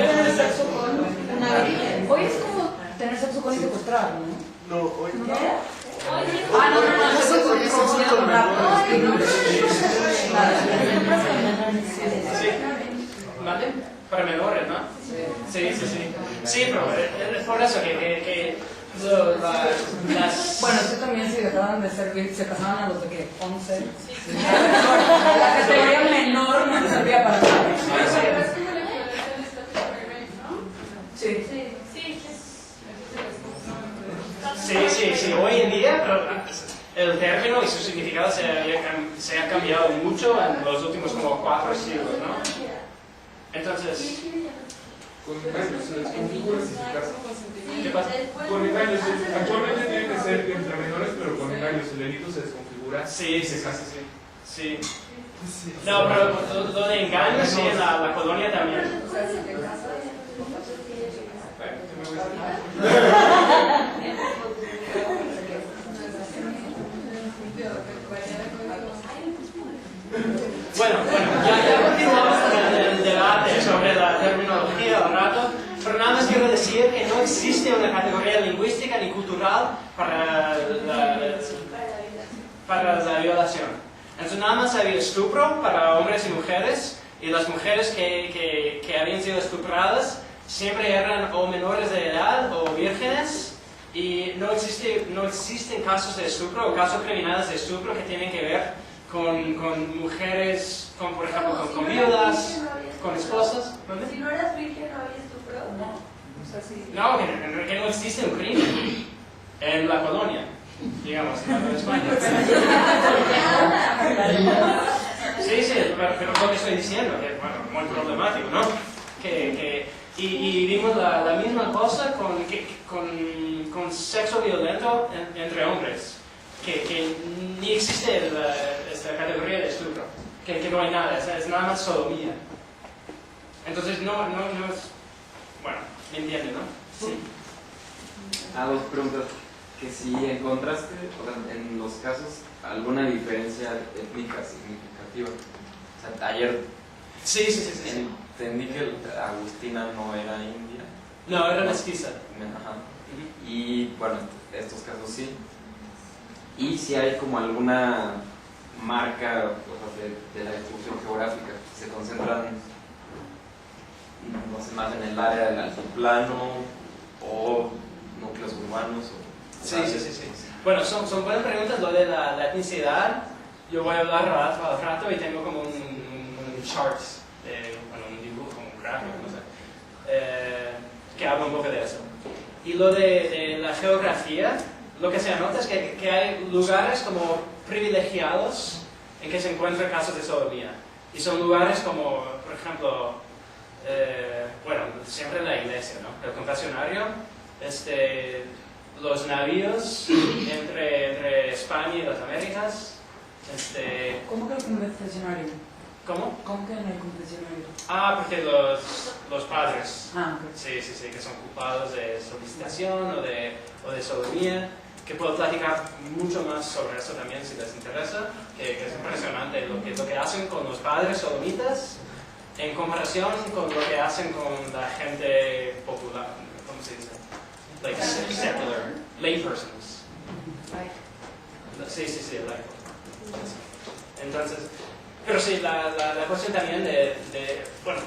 Tener sexo con una virgen. Hoy es como tener sexo con secuestrar, ¿no? No, hoy no. No, eso es con ¿Vale? Para menores, ¿no? Sí. Sí, pero es por eso que las... Bueno, eso también si dejaban de servir, se casaban a los de que 11. La categoría menor no servía para nada. Sí. Sí. Hoy en día, pero el término y su significado se ha cambiado mucho en los últimos como 4 siglos, ¿no? Entonces... Con engaños se les configura si se casan. ¿Qué pasa? Con engaños, actualmente tiene que ser entre menores, pero con engaños el delito se desconfigura. Sí. No, pero lo de engaños sí en la colonia también. Bueno, ya continuamos con el debate sobre la terminología al rato, pero nada más quiero decir que no existe una categoría lingüística ni cultural para la violación. Entonces nada más había estupro para hombres y mujeres, y las mujeres que habían sido estupradas siempre eran o menores de edad o vírgenes, y no existen casos de estupro o casos criminales de estupro que tienen que ver con mujeres, por ejemplo, con viudas, con esposas. Si no eras virgen, ¿no había estupro? No, que no existe un crimen en la colonia, digamos, en España. Sí, pero lo que estoy diciendo, que es muy problemático, ¿no? Y vimos la misma cosa con sexo violento entre hombres, que ni existe esta categoría de estupro, que no hay nada, es nada más sodomía. Entonces no es... Bueno, ¿me entienden, no? Sí. Dos preguntas. Que si encontraste, en los casos, alguna diferencia étnica significativa. O sea, ayer Sí. entendí que Agustina no era india. No, era mestiza. Ajá. Y bueno, estos casos sí. Y si hay como alguna marca, o sea, de la distribución geográfica, se concentran, no sé, más en el área del altiplano o núcleos urbanos. Sí. Bueno, son buenas preguntas. Lo de la etnicidad, yo voy a hablar al rato y tengo como un chart, un dibujo, como un geográfico, no sé, que habla un poco de eso. Y lo de la geografía, lo que se anota es que hay lugares como privilegiados en que se encuentran casos de sodomía. Y son lugares como, por ejemplo, bueno, siempre la iglesia, ¿no? El confesionario, los navíos entre España y las Américas. ¿Cómo que el confesionario? ¿Cómo? ¿Cómo que en el confesionario? Porque los padres, Ah, ok. sí, que son culpados de solicitación o de sodomía, que puedo platicar mucho más sobre eso también si les interesa, que es impresionante lo que hacen con los padres sodomitas en comparación con lo que hacen con la gente popular, ¿cómo se dice? Like secular, laypersons. Sí, lay. Entonces, pero sí, la cuestión también bueno,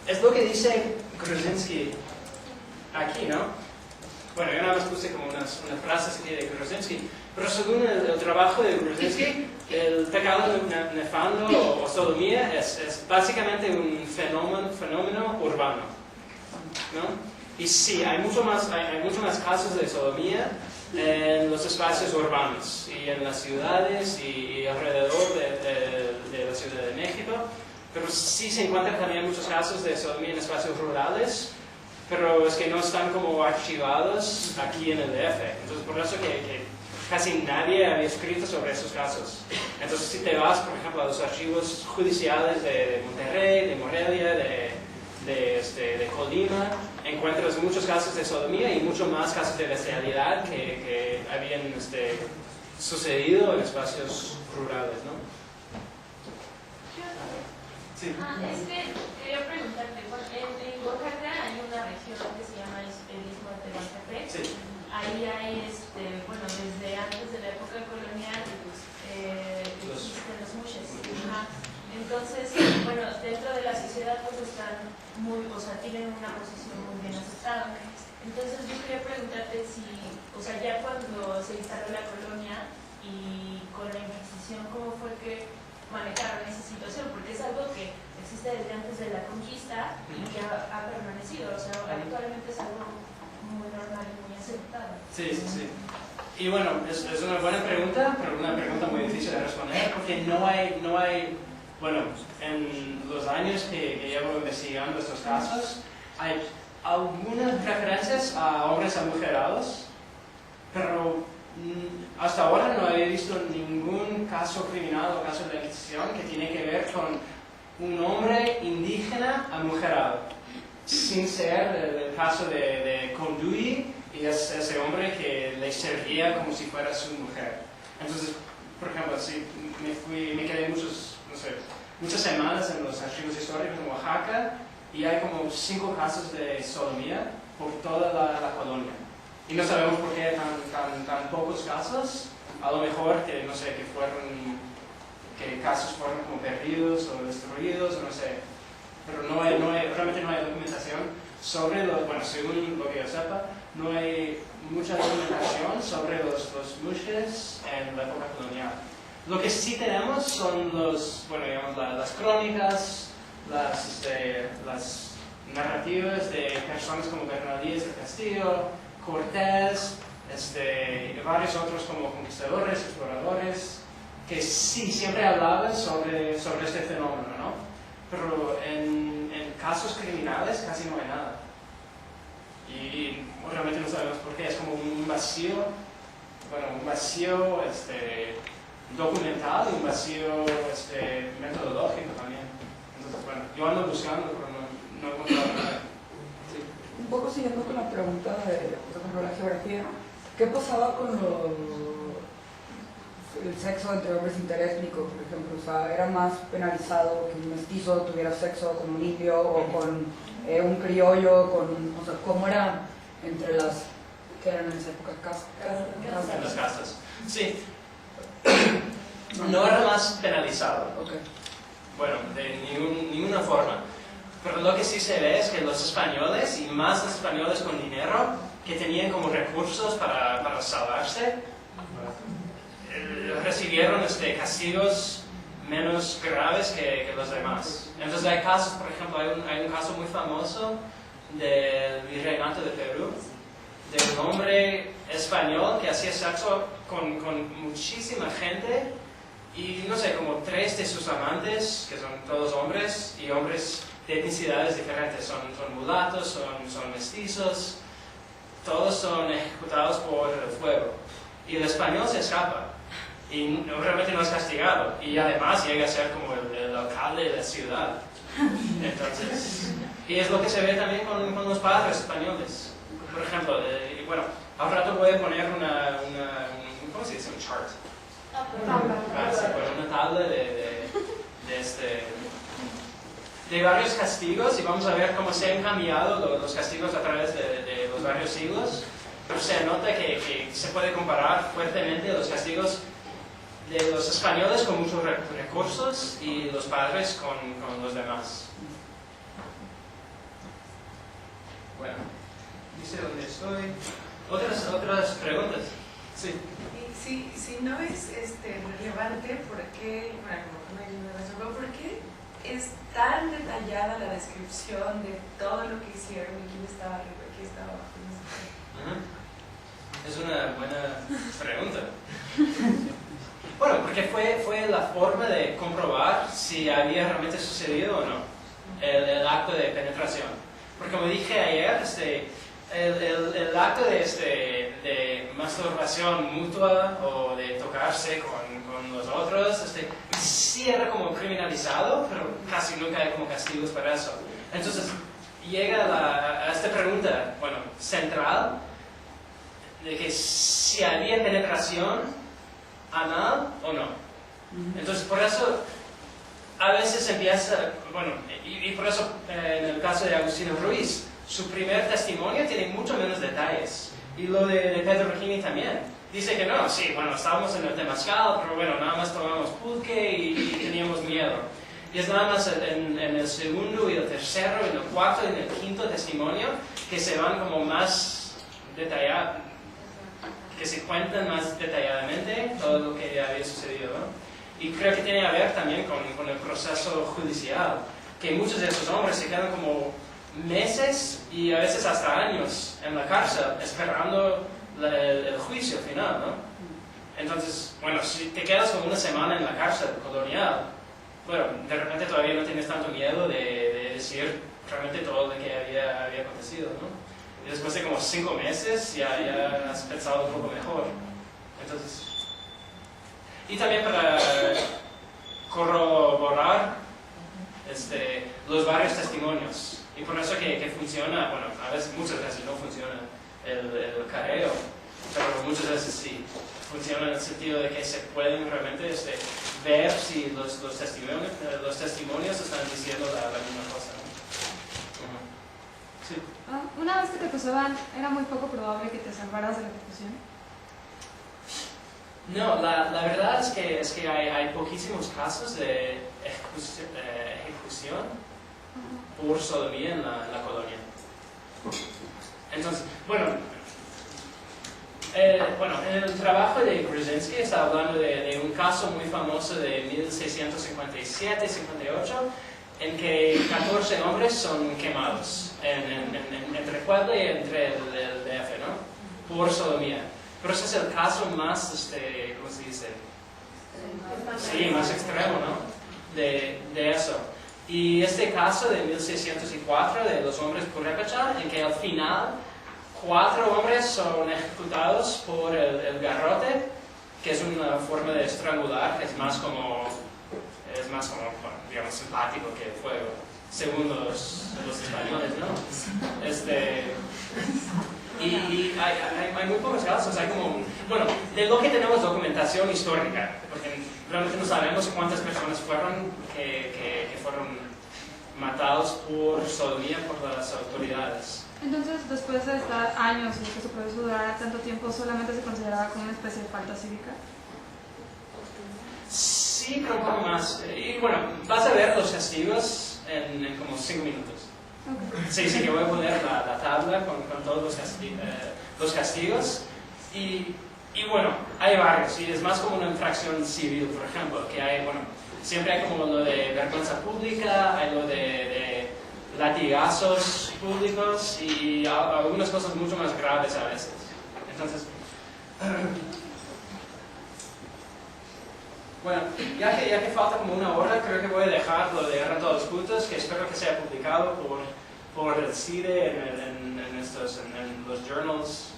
es lo que dice Gruzinski aquí, ¿no? Bueno, yo nada más puse como unas frases aquí de Gruzinski, pero según el trabajo de Gruzinski, el pecado nefando o sodomía es básicamente un fenómeno urbano, ¿no? Y sí, hay mucho más casos de sodomía en los espacios urbanos y en las ciudades y alrededor de la Ciudad de México, pero sí se encuentran también muchos casos de sodomía en espacios rurales, pero es que no están como archivados aquí en el DF. Entonces, por eso que casi nadie había escrito sobre esos casos. Entonces, si te vas, por ejemplo, a los archivos judiciales de Monterrey, de Morelia, de Colima, encuentras muchos casos de sodomía y mucho más casos de bestialidad que habían sucedido en espacios rurales, ¿no? Sí. Es que quería preguntarte, en Oaxaca hay una región que se llama el Istmo de Tehuantepec. Sí. Ahí hay, bueno, desde antes de la época colonial existen los mushes. Ajá. Entonces, bueno, dentro de la sociedad pues están tienen una posición muy bien aceptada. Entonces yo quería preguntarte si, ya cuando se instaló la colonia y con la Inquisición, ¿cómo fue que manejaron esa situación? Porque es algo que existe desde antes de la conquista y que ha permanecido, actualmente es algo muy normal y muy aceptado. Sí. Y bueno, es una buena pregunta, pero una pregunta muy difícil de responder, porque no hay bueno, en los años que llevo investigando estos casos, hay algunas referencias a hombres amujerados, pero hasta ahora no he visto ningún caso criminal o caso de la Inquisición que tiene que ver con un hombre indígena amujerado, sin ser el caso de Conduy, y es ese hombre que le servía como si fuera su mujer. Entonces, por ejemplo, si me quedé muchas semanas en los archivos históricos en Oaxaca y hay como 5 casos de sodomía por toda la colonia. Y no sabemos por qué tan pocos casos. A lo mejor que, no sé, que casos fueron como perdidos o destruidos, no sé. Pero realmente no hay documentación sobre bueno, según lo que yo sepa, no hay mucha documentación sobre los mushes en la época colonial. Lo que sí tenemos son las crónicas, las narrativas de personas como Bernaldíes del Castillo, Cortés, y varios otros como conquistadores, exploradores, que sí siempre hablaban sobre este fenómeno, ¿no? Pero en casos criminales casi no hay nada. Y realmente no sabemos por qué, es como un vacío documental y un vacío metodológico también. Entonces, bueno, yo ando buscando, pero no he encontrado nada. Sí. Un poco siguiendo con la pregunta de, por ejemplo, la geografía, ¿qué pasaba con el sexo entre hombres interétnicos, por ejemplo? O sea, ¿era más penalizado que un mestizo tuviera sexo con un indio o con un criollo? O sea, ¿cómo era entre las que eran en esa época casas? En las casas. Sí. No era más penalizado. Okay. Bueno, de ninguna forma. Pero lo que sí se ve es que los españoles, y más los españoles con dinero, que tenían como recursos para salvarse, recibieron castigos menos graves que los demás. Entonces hay casos, por ejemplo, hay un caso muy famoso del virreinato de Perú, de un hombre español que hacía sexo con muchísima gente y no sé, como 3 de sus amantes, que son todos hombres y hombres de etnicidades diferentes, son mulatos, son mestizos, todos son ejecutados por el fuego. Y el español se escapa y realmente no es castigado y además llega a ser como el alcalde de la ciudad. Entonces, y es lo que se ve también con los padres españoles. Por ejemplo, bueno, al rato voy a poner ¿cómo se dice? Un chart. Una tabla de varios castigos y vamos a ver cómo se han cambiado los castigos a través de los varios siglos. Pero se nota que se puede comparar fuertemente los castigos de los españoles con muchos recursos y los padres con los demás. Bueno, dice dónde estoy. ¿Otras preguntas? Sí. Si no es relevante, ¿por qué? Bueno, ¿por qué es tan detallada la descripción de todo lo que hicieron y quién estaba arriba y quién estaba abajo? Es una buena pregunta. Bueno, porque fue la forma de comprobar si había realmente sucedido o no el acto de penetración. Porque como dije ayer, el acto de masturbación mutua o de tocarse con los otros, sí era como criminalizado, pero casi nunca hay como castigos para eso. Entonces, llega a esta pregunta, bueno, central, de que si había penetración anal o no. Entonces, por eso, a veces empieza, bueno, y por eso en el caso de Agustina Ruiz, su primer testimonio tiene mucho menos detalles. Y lo de Pedro Regini también. Dice que no, sí, bueno, estábamos en el temazcal, pero bueno, nada más tomamos pulque y teníamos miedo. Y es nada más en el segundo y el tercero y el cuarto y en el quinto testimonio que se van como más detallados, que se cuentan más detalladamente todo lo que había sucedido, ¿no? Y creo que tiene que ver también con el proceso judicial, que muchos de esos hombres se quedan como meses y a veces hasta años en la cárcel esperando el juicio final, ¿no? Entonces, bueno, si te quedas como una semana en la cárcel colonial, bueno, de repente todavía no tienes tanto miedo de decir realmente todo lo que había acontecido, ¿no? Y después de como 5 meses ya has pensado un poco mejor. Entonces, y también para corroborar los varios testimonios. Y por eso que funciona, bueno, a veces, muchas veces no funciona el careo, pero muchas veces sí. Funciona en el sentido de que se pueden realmente ver si los testimonios están diciendo la misma cosa, ¿no? Sí. Una vez que te acusaban, ¿era muy poco probable que te salvaras de la ejecución? No, la verdad es que hay poquísimos casos de ejecución por sodomía en la colonia. Entonces, bueno, en el trabajo de Brzezinski está hablando de un caso muy famoso de 1657-58 en que 14 hombres son quemados entre Puebla y entre el DF, ¿no? Por sodomía. Pero ese es el caso más, ¿cómo se dice? Sí, más extremo, ¿no? De eso. Y este caso de 1604 de los hombres Purépecha, en que al final 4 hombres son ejecutados por el garrote, que es una forma de estrangular, que es más como bueno, digamos, simpático que el fuego, según los españoles, ¿no? Y hay muy pocos casos, hay como, bueno, de lo que tenemos documentación histórica, porque realmente no sabemos cuántas personas fueron que fueron matados por sodomía por las autoridades. Entonces, después de estar años y que su proceso durara tanto tiempo, ¿solamente se consideraba como una especie de falta cívica? Sí, creo un poco más. Y bueno, vas a ver los castigos en como 5 minutos. Okay. Sí, que voy a poner la tabla con todos los castigos. Y bueno, hay varios. Y es más como una infracción civil, por ejemplo, que hay, bueno, siempre hay como lo de vergüenza pública, hay lo de latigazos públicos y algunas cosas mucho más graves a veces. Entonces, bueno, ya que falta como una hora, creo que voy a dejar lo de Guerra a todos los puntos, que espero que sea publicado por el CIDE en los journals,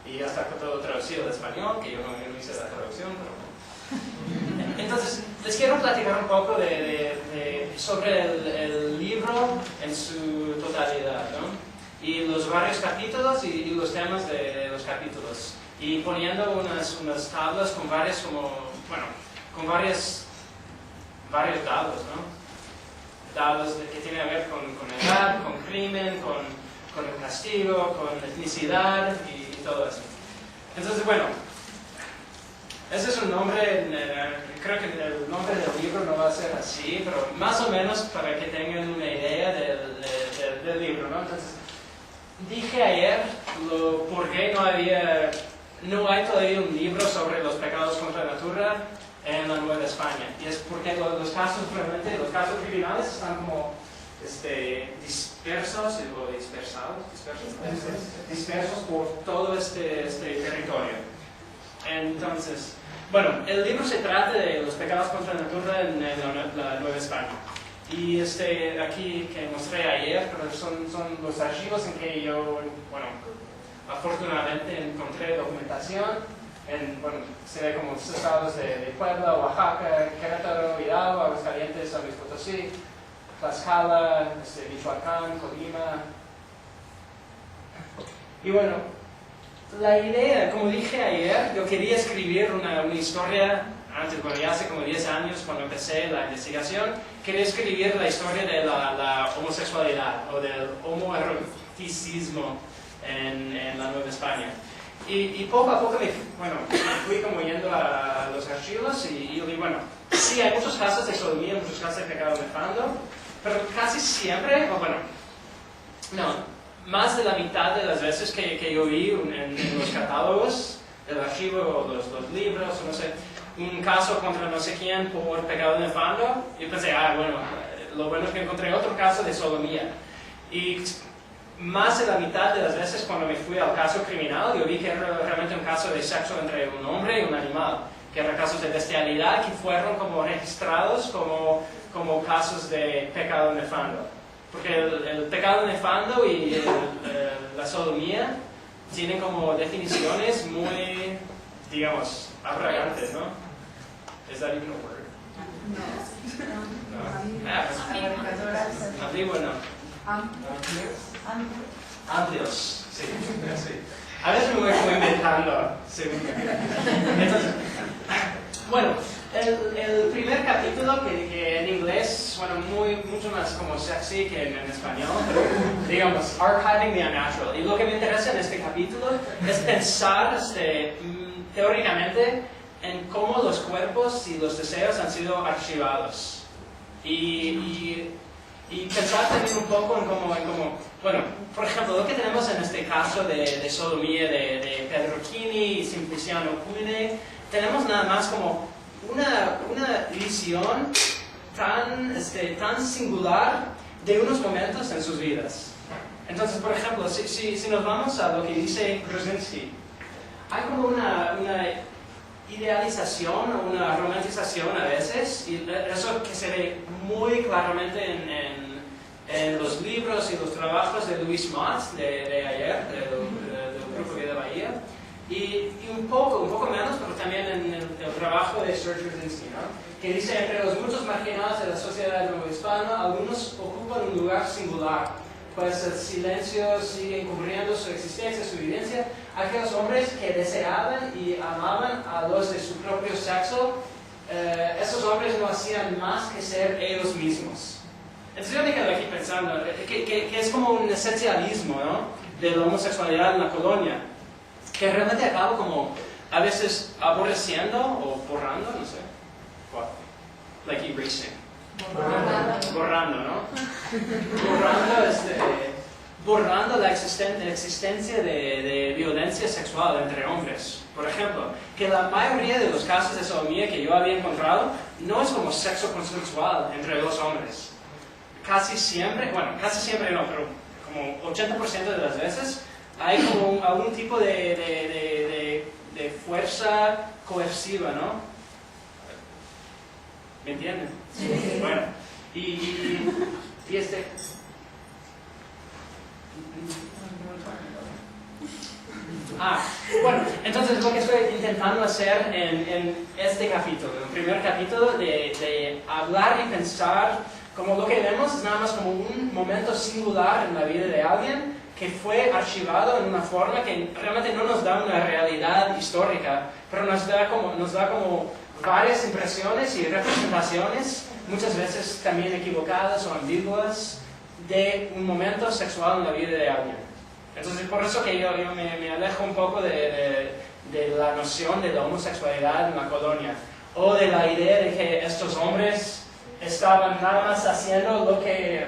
y ya está todo traducido al español, que yo no hice la traducción, pero... Entonces, les quiero platicar un poco sobre el libro en su totalidad, ¿no? Y los varios capítulos y los temas de los capítulos. Y poniendo unas tablas con varios dados, ¿no? Dados que tienen que ver con edad, con crimen, con el castigo, con etnicidad y todo eso. Entonces, bueno, ese es un nombre, creo que el nombre del libro no va a ser así, pero más o menos para que tengan una idea del libro, ¿no? Entonces, dije ayer por qué no hay todavía un libro sobre los pecados contra la natura en la Nueva España. Y es porque los casos criminales están como dispersos por todo este territorio. Entonces, bueno, el libro se trata de los pecados contra la natura en la Nueva España. Y aquí que mostré ayer, pero son los archivos en que yo, bueno, afortunadamente encontré documentación. Se ve como los estados de Puebla, Oaxaca, Querétaro, Hidalgo, Aguascalientes, San Luis Potosí, Tlaxcala, Michoacán, Colima. Y bueno, la idea, como dije ayer, yo quería escribir una historia, ya hace como 10 años cuando empecé la investigación, quería escribir la historia de la homosexualidad o del homoeroticismo en la Nueva España. Y poco a poco me fui como yendo a los archivos y bueno, sí, hay muchos casos de sodomía, muchos casos de pecado nefando, pero casi siempre, más de la mitad de las veces que yo vi en los catálogos del archivo o los libros, o no sé, un caso contra no sé quién por pecado nefando, yo pensé, lo bueno es que encontré otro caso de sodomía. Y más de la mitad de las veces cuando me fui al caso criminal, yo vi que era realmente un caso de sexo entre un hombre y un animal, que eran casos de bestialidad que fueron como registrados como casos de pecado nefando. Porque el pecado nefando y la sodomía tienen como definiciones muy, digamos, abragantes, ¿no? ¿Es that even a word? No. Ambiguo no. Amplios, sí. A veces me voy como inventando. Sí. Entonces, bueno, el primer capítulo que en inglés suena mucho más como sexy que en español, digamos, Archiving the Unnatural. Y lo que me interesa en este capítulo es pensar teóricamente en cómo los cuerpos y los deseos han sido archivados. Y pensar también un poco en cómo, bueno, por ejemplo, lo que tenemos en este caso de sodomía de Pedro Chini y Simpliciano Puine, tenemos nada más como una visión tan singular de unos momentos en sus vidas. Entonces, por ejemplo, si nos vamos a lo que dice Grusninsky, hay como una idealización o una romantización a veces, y eso que se ve muy claramente en los libros y los trabajos de Luis Mott de ayer, del Grupo de Bahía, y un poco menos, pero también en el trabajo de Serge Grusninsky, ¿no? Que dice, entre los muchos marginados de la sociedad novohispana, algunos ocupan un lugar singular, pues el silencio sigue encubriendo su existencia, su vivencia. Aquellos hombres que deseaban y amaban a los de su propio sexo, esos hombres no hacían más que ser ellos mismos. Entonces yo me quedo aquí pensando que es como un esencialismo, ¿no?, de la homosexualidad en la colonia, que realmente acaba como a veces aborreciendo o borrando, no sé, like erasing. Borrando, ¿no? Borrando borrando la existencia de violencia sexual entre hombres. Por ejemplo, que la mayoría de los casos de sodomía que yo había encontrado no es como sexo consensual entre dos hombres. Casi siempre no, pero como 80% de las veces hay como algún tipo de fuerza coerciva, ¿no? ¿Me entienden? Sí. Bueno, y este... bueno, entonces lo que estoy intentando hacer en este capítulo, el primer capítulo, de hablar y pensar, como lo que vemos es nada más como un momento singular en la vida de alguien que fue archivado en una forma que realmente no nos da una realidad histórica, pero nos da como varias impresiones y representaciones, muchas veces también equivocadas o ambiguas, de un momento sexual en la vida de alguien. Entonces, por eso que yo me alejo un poco de la noción de la homosexualidad en la colonia, o de la idea de que estos hombres estaban nada más haciendo lo que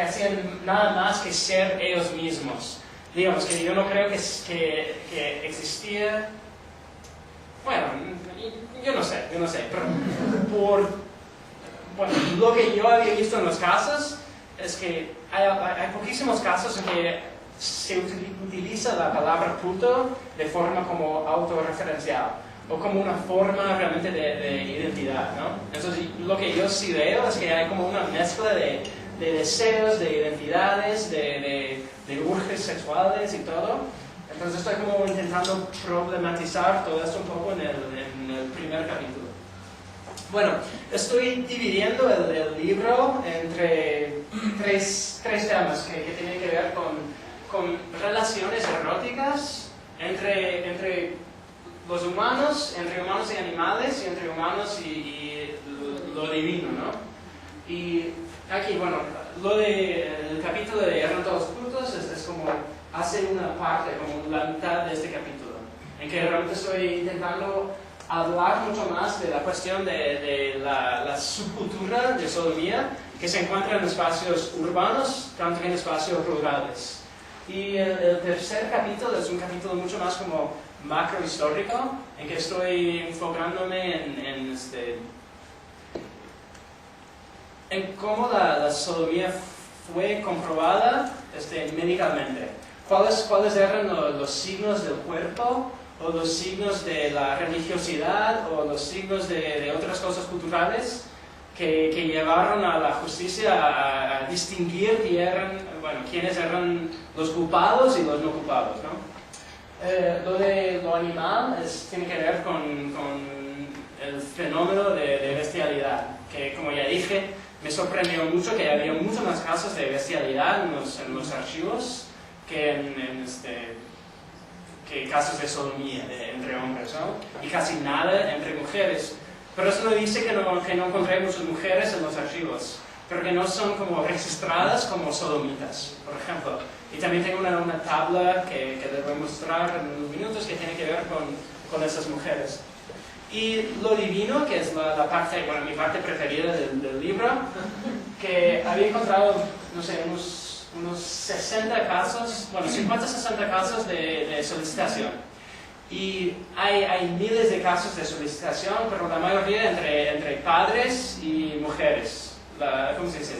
hacían nada más que ser ellos mismos. Digamos que yo no creo que existía... Bueno, yo no sé, pero lo que yo había visto en los casos es que hay poquísimos casos en que se utiliza la palabra puto de forma como autorreferencial o como una forma realmente de identidad, ¿no? Entonces, lo que yo sí veo es que hay como una mezcla de deseos, de identidades, de urges sexuales y todo. Entonces estoy como intentando problematizar todo esto un poco en el primer capítulo. Bueno, estoy dividiendo el libro entre tres temas que tienen que ver con relaciones eróticas entre los humanos, entre humanos y animales, y entre humanos y lo divino, ¿no? Y aquí, bueno, el capítulo de Eran todos putos es como hace una parte, como la mitad de este capítulo, en que realmente estoy intentando hablar mucho más de la cuestión de la subcultura de sodomía que se encuentra en espacios urbanos, tanto que en espacios rurales. Y el tercer capítulo es un capítulo mucho más como macrohistórico, en que estoy enfocándome en cómo la sodomía fue comprobada médicamente. ¿Cuáles eran los signos del cuerpo, o los signos de la religiosidad, o los signos de otras cosas culturales que llevaron a la justicia a distinguir quiénes eran los culpados y los no culpados, ¿no? Lo animal tiene que ver con el fenómeno de bestialidad, que como ya dije, me sorprendió mucho que había muchos más casos de bestialidad en los archivos que que casos de sodomía entre hombres, ¿no? Y casi nada entre mujeres. Pero eso no dice que no encontré muchas mujeres en los archivos, pero que no son como registradas como sodomitas, por ejemplo. Y también tengo una tabla que les voy a mostrar en unos minutos que tiene que ver con esas mujeres. Y lo divino, que es la parte, mi parte preferida del libro, que había encontrado, no sé, unos 60 casos, 50-60 casos de solicitación. Y hay miles de casos de solicitación, pero la mayoría entre padres y mujeres. ¿Cómo se dice?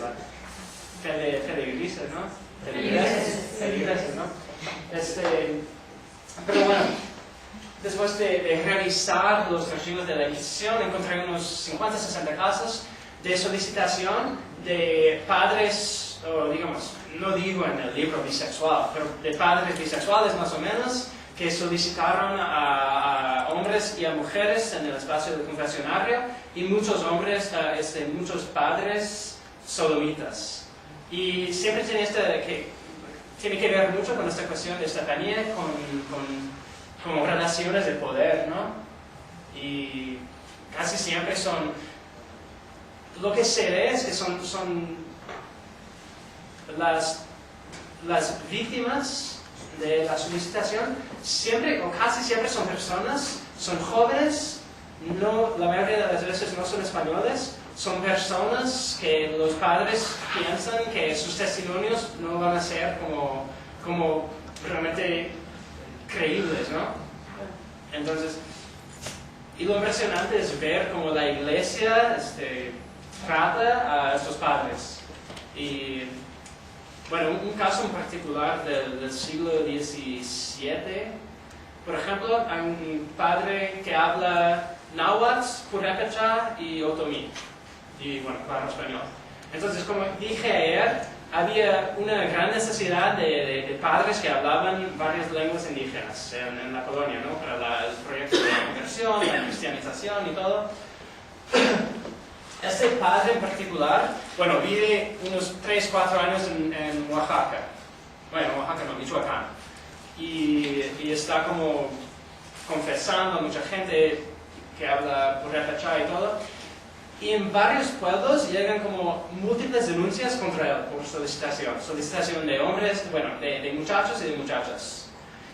Feligreses, ¿no? Feligreses, ¿no? Pero bueno, después de revisar los archivos de la Inquisición, encontré unos 50-60 casos de solicitación de padres, o digamos, no digo en el libro bisexual, pero de padres bisexuales más o menos, que solicitaron a hombres y a mujeres en el espacio del confesionario, y muchos hombres, muchos padres sodomitas. Y siempre tiene que ver mucho con esta cuestión de estafanía, con relaciones de poder, ¿no? Y casi siempre lo que se ve es que son las víctimas de la solicitación, siempre o casi siempre son jóvenes, la mayoría de las veces no son españoles, son personas que los padres piensan que sus testimonios no van a ser como realmente creíbles, ¿no? Entonces, y lo impresionante es ver cómo la iglesia trata a estos padres. Y bueno, un caso en particular del siglo XVII, por ejemplo, hay un padre que habla náhuatl, purépecha y otomí, y bueno, claro, español. Entonces, como dije ayer, había una gran necesidad de padres que hablaban varias lenguas indígenas en la colonia, ¿no? Para el proyecto de la conversión, la cristianización y todo. Este padre en particular, bueno, vive unos 3-4 años en Oaxaca. Bueno, Oaxaca no, Michoacán. Y está como confesando a mucha gente que habla purépecha y todo. Y en varios pueblos llegan como múltiples denuncias contra él por solicitación. Solicitación de hombres, bueno, de muchachos y de muchachas.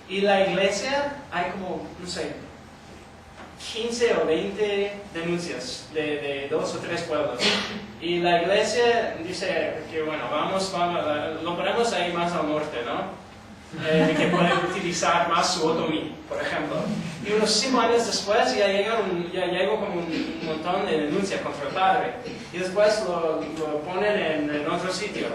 Y la iglesia, hay como, no sé, 15 o 20 denuncias de 2 o 3 pueblos. Y la iglesia dice que, bueno, vamos, lo ponemos ahí más al norte, ¿no? Que pueden utilizar más su otomí, por ejemplo. Y unos 5 años después ya llegó como un montón de denuncias contra el padre. Y después lo ponen en otro sitio.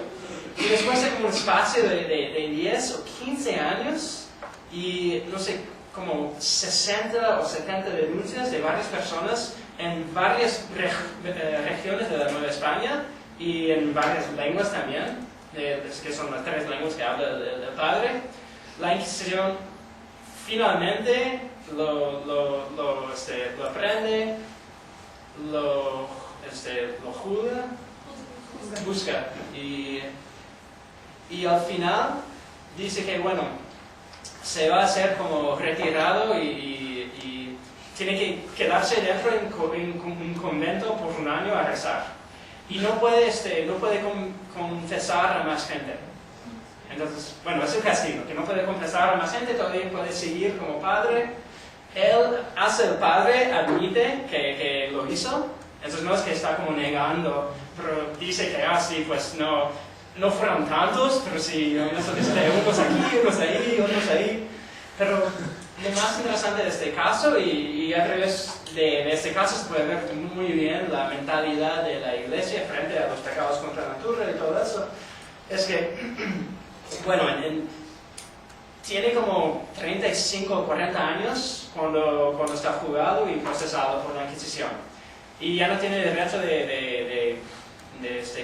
Y después hay como un espacio de 10 o 15 años y no sé, como 60 o 70 denuncias de varias personas en varias regiones de la Nueva España y en varias lenguas también. Que son las 3 lenguas que habla el padre. La Inquisición finalmente lo aprende, lo juzga, busca y al final dice que bueno, se va a hacer como retirado y tiene que quedarse dentro en un convento por un año a rezar. Y no puede confesar a más gente. Entonces, bueno, es un castigo, que no puede confesar a más gente, todavía puede seguir como padre. Él hace el padre, admite que lo hizo, entonces no es que está como negando, pero dice que sí, pues no fueron tantos, pero sí, unos aquí, unos ahí. Pero lo más interesante de este caso, y a través de este caso se puede ver muy bien la mentalidad de la iglesia frente a los pecados contra la natura y todo eso, es que, bueno, tiene como 35 o 40 años cuando está juzgado y procesado por la Inquisición. Y ya no tiene derecho de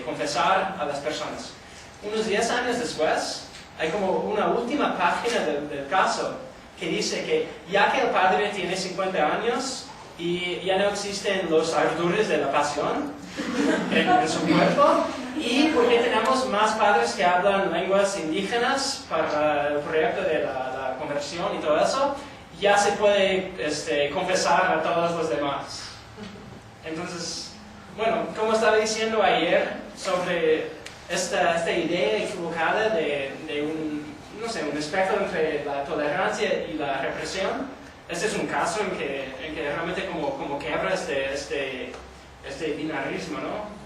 confesar a las personas. Unos 10 años después, hay como una última página del caso que dice que ya que el padre tiene 50 años y ya no existen los ardores de la pasión en su cuerpo, y porque tenemos más padres que hablan lenguas indígenas para el proyecto de la conversión y todo eso, ya se puede confesar a todos los demás. Entonces, bueno, como estaba diciendo ayer sobre esta idea equivocada de un espectro entre la tolerancia y la represión, este es un caso en que realmente como quebra este binarismo, ¿no?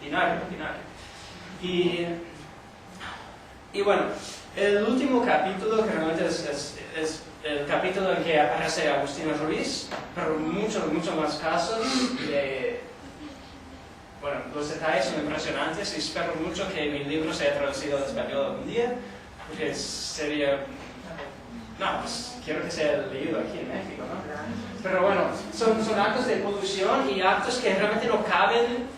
Binario. Y bueno, el último capítulo que realmente es el capítulo en que aparece Agustina Ruiz, pero muchos más casos bueno, los detalles son impresionantes y espero mucho que mi libro sea traducido al español algún día, porque sería... No, pues quiero que sea leído aquí en México, ¿no? Pero bueno, son actos de polución y actos que realmente no caben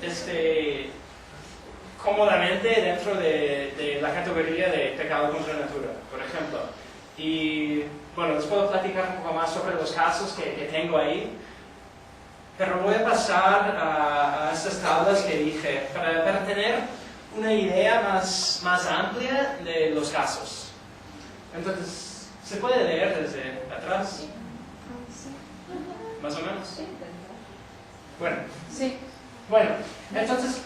cómodamente dentro de la categoría de pecado contra la natura, por ejemplo. Y bueno, les puedo platicar un poco más sobre los casos que tengo ahí. Pero voy a pasar a estas tablas que dije para tener una idea más amplia de los casos. Entonces, ¿se puede leer desde atrás? ¿Más o menos? Bueno. Sí. Bueno, entonces,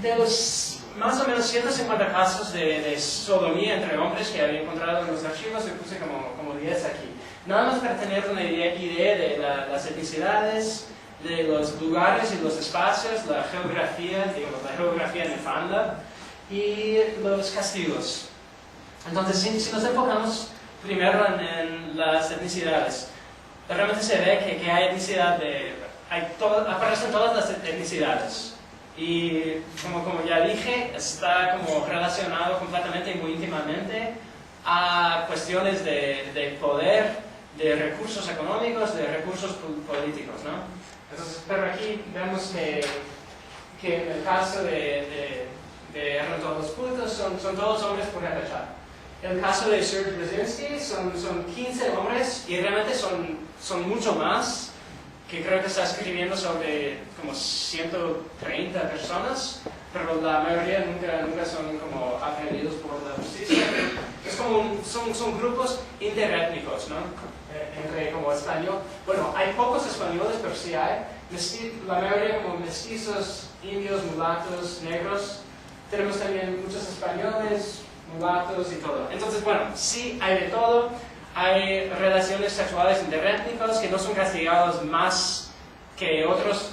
de los más o menos 150 casos de sodomía entre hombres que había encontrado en los archivos, le puse como 10 aquí. Nada más para tener una idea de las etnicidades, de los lugares y los espacios, la geografía, digamos, la geografía nefanda y los castigos. Entonces, si nos enfocamos primero en las etnicidades, realmente se ve que hay etnicidad aparecen todas las etnicidades. Y como ya dije, está como relacionado completamente y muy íntimamente a cuestiones de poder, de recursos económicos, de recursos políticos, ¿no? Entonces, pero aquí vemos que en el caso de eran todos putos, son todos hombres por repechar. En el caso de Serge Brzezinski son 15 hombres y realmente son mucho más, que creo que está escribiendo sobre como 130 personas, pero la mayoría nunca son como aprendidos por la justicia. Es como son grupos interétnicos, ¿no? Entre como español. Bueno, hay pocos españoles, pero sí hay. La mayoría como mestizos, indios, mulatos, negros. Tenemos también muchos españoles, mulatos y todo. Entonces, bueno, sí hay de todo. Hay relaciones sexuales interétnicas que no son castigados más que otras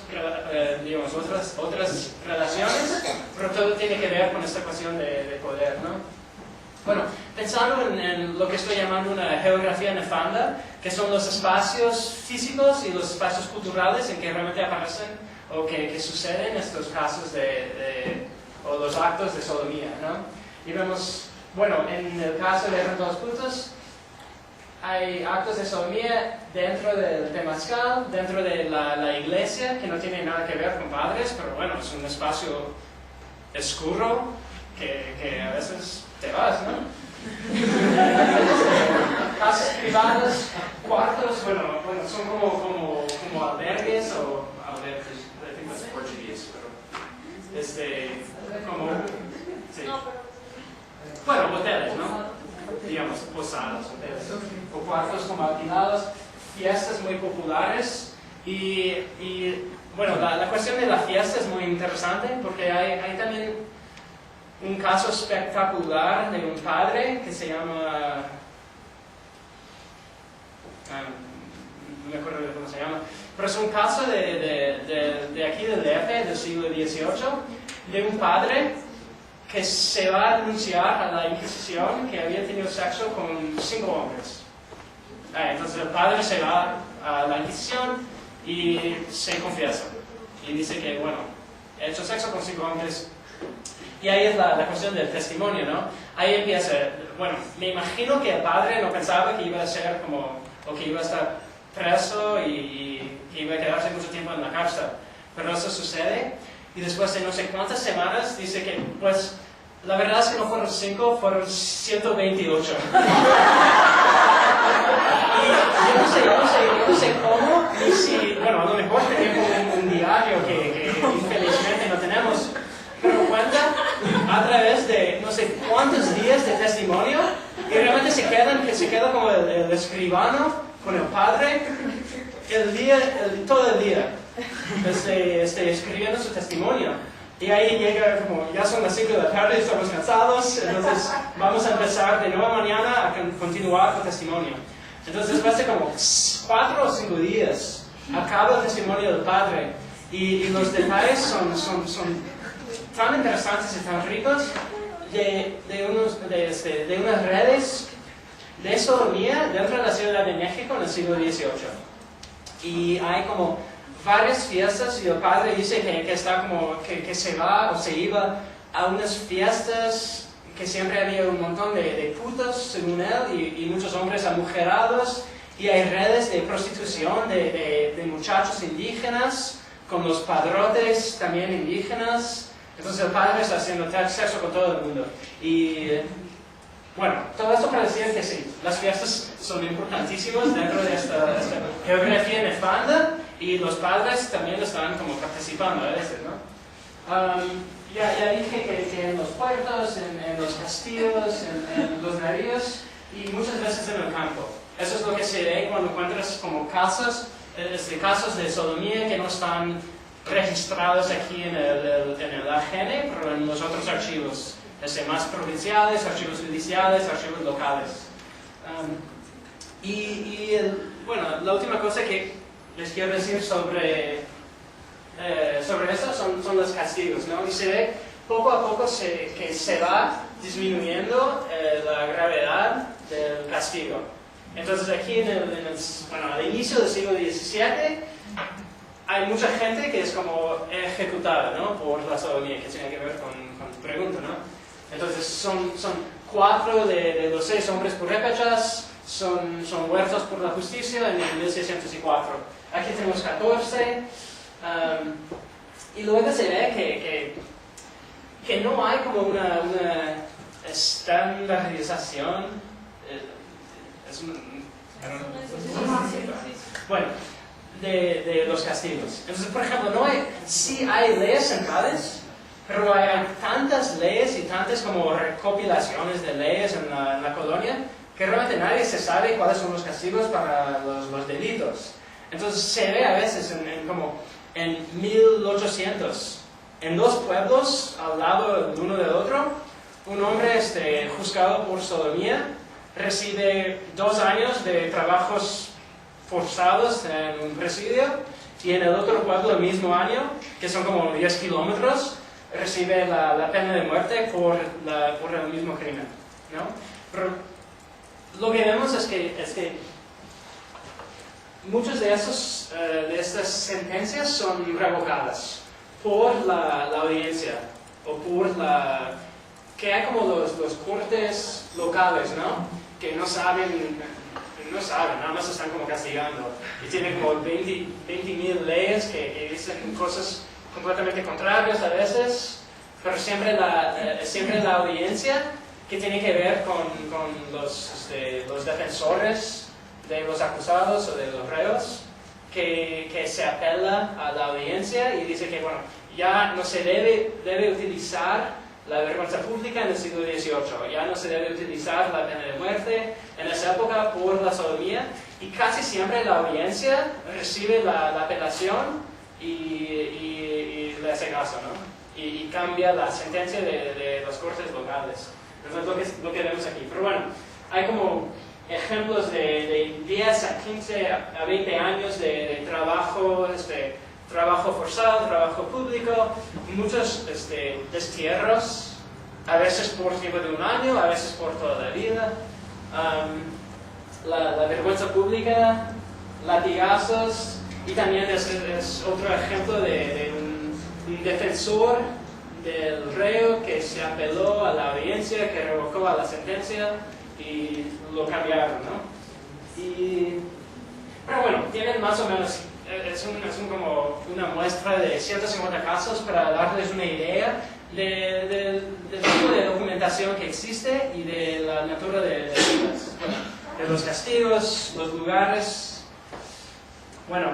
relaciones, pero todo tiene que ver con esta cuestión de poder, ¿no? Bueno, pensando en lo que estoy llamando una geografía nefanda, que son los espacios físicos y los espacios culturales en que realmente aparecen o que suceden estos casos o los actos de sodomía, ¿no? Y vemos, bueno, en el caso de Eran Todos Putos, hay actos de sodomía dentro del temazcal, dentro de la iglesia, que no tiene nada que ver con padres, pero bueno, es un espacio oscuro que a veces te vas, ¿no? Casas privadas, cuartos, bueno, son como albergues o albergues, I think that's Portuguese, pero como, sí. Bueno, hoteles, ¿no? Digamos, posadas, hoteles, o cuartos como alquilados, fiestas muy populares y bueno, la cuestión de la fiesta es muy interesante porque hay también un caso espectacular de un padre que se llama, no me acuerdo cómo se llama, pero es un caso de aquí del DF del siglo XVIII, de un padre que se va a denunciar a la Inquisición que había tenido sexo con 5 hombres. Entonces el padre se va a la Inquisición y se confiesa. Y dice que, bueno, he hecho sexo con 5 hombres. Y ahí es la cuestión del testimonio, ¿no? Ahí empieza, bueno, me imagino que el padre no pensaba que iba a ser como, o que iba a estar preso y que iba a quedarse mucho tiempo en la cárcel. Pero eso sucede. Y después de no sé cuántas semanas dice que, pues, la verdad es que no fueron 5, fueron 128. Y yo no sé cómo, ni si, bueno, a lo mejor tenemos un diario que infelizmente no tenemos, pero cuenta a través de no sé cuántos días de testimonio y realmente se queda como el escribano con el padre todo el día. Escribiendo su testimonio. Y ahí llega como, ya son las 5 de la tarde, estamos cansados, entonces vamos a empezar de nuevo mañana a continuar con testimonio. Entonces después de como 4 o 5 días, acaba el testimonio del padre y los detalles son tan interesantes y tan ricos de unas redes de sodomía dentro de la Ciudad de México en el siglo XVIII. Y hay como varias fiestas y el padre dice que está como que se va o se iba a unas fiestas que siempre había un montón de putos según él y muchos hombres amujerados y hay redes de prostitución de muchachos indígenas con los padrotes también indígenas. Entonces el padre está haciendo sexo con todo el mundo y bueno, todo esto para decir que sí, las fiestas son importantísimas dentro de esta geografía nefanda y los padres también están como participando a veces, ¿no? Ya dije que en los puertos, en los castillos, en los navíos y muchas veces en el campo. Eso es lo que se ve cuando encuentras como casos de sodomía que no están registrados aquí en el AGN, pero en los otros archivos. Más provinciales, archivos judiciales, archivos locales. Bueno, la última cosa que les quiero decir sobre sobre eso son los castigos, ¿no? Y se ve poco a poco que se va disminuyendo la gravedad del castigo. Entonces aquí al inicio del siglo XVII hay mucha gente que es como ejecutada, ¿no? Por la sodomía, que tiene que ver con tu pregunta, ¿no? Entonces son 4 de los 6 hombres purépechas son muertos por la justicia en 1604. Aquí tenemos 14. Y luego se ve que no hay como una estandarización. Bueno, de los castigos. Entonces, por ejemplo, sí hay leyes centrales, pero hay tantas leyes y tantas como recopilaciones de leyes en la colonia que realmente nadie se sabe cuáles son los castigos para los delitos. Entonces se ve a veces como en 1800, en 2 pueblos al lado el uno del otro, un hombre juzgado por sodomía recibe 2 años de trabajos forzados en un presidio, y en el otro pueblo el mismo año, que son como 10 kilómetros, recibe la pena de muerte por el mismo crimen, ¿no? Pero lo que vemos es que muchas de estas sentencias son revocadas por la audiencia, o por que hay como los cortes locales, ¿no? Que no saben, nada más están como castigando, y tienen como 20.000 leyes que dicen cosas completamente contrarias a veces, pero siempre la audiencia, que tiene que ver con los defensores de los acusados o de los reos, que se apela a la audiencia y dice que, bueno, ya no se debe utilizar la vergüenza pública en el siglo XVIII, ya no se debe utilizar la pena de muerte en esa época por la sodomía, y casi siempre la audiencia recibe la apelación y le hace caso, ¿no? Y cambia la sentencia de los cortes locales. Eso es lo que vemos aquí. Pero bueno, hay como ejemplos de 10 a 15 a 20 años de trabajo forzado, trabajo público, muchos destierros, a veces por tiempo de 1 año, a veces por toda la vida. La vergüenza pública, latigazos, y también es otro ejemplo de un defensor del reo que se apeló a la audiencia, que revocó a la sentencia y lo cambiaron, ¿no? Pero bueno, tienen más o menos, es como una muestra de 150 casos para darles una idea del tipo de documentación que existe y de la natura de los castigos, los lugares. Bueno,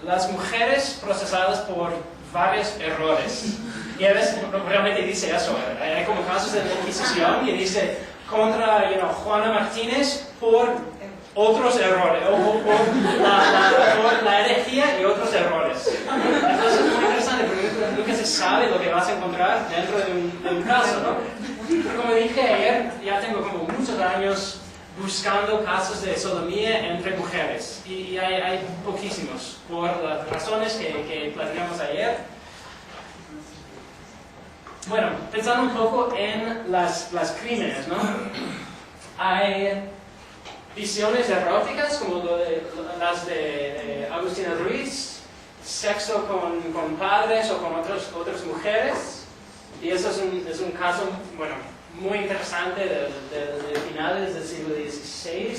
las mujeres procesadas por varios errores. Y a veces realmente dice eso. Hay como casos de la Inquisición que dice contra Juana Martínez por otros errores, o por la herejía y otros errores. Entonces es muy interesante porque nunca se sabe lo que vas a encontrar dentro de un caso, ¿no? Pero como dije ayer, ya tengo como muchos años buscando casos de sodomía entre mujeres, y hay poquísimos, por las razones que platicamos ayer. Bueno, pensando un poco en las crímenes, ¿no? Hay visiones eróticas, como las de Agustina Ruiz, sexo con padres o con otras mujeres, y eso es un caso, bueno, muy interesante de finales del siglo XVI.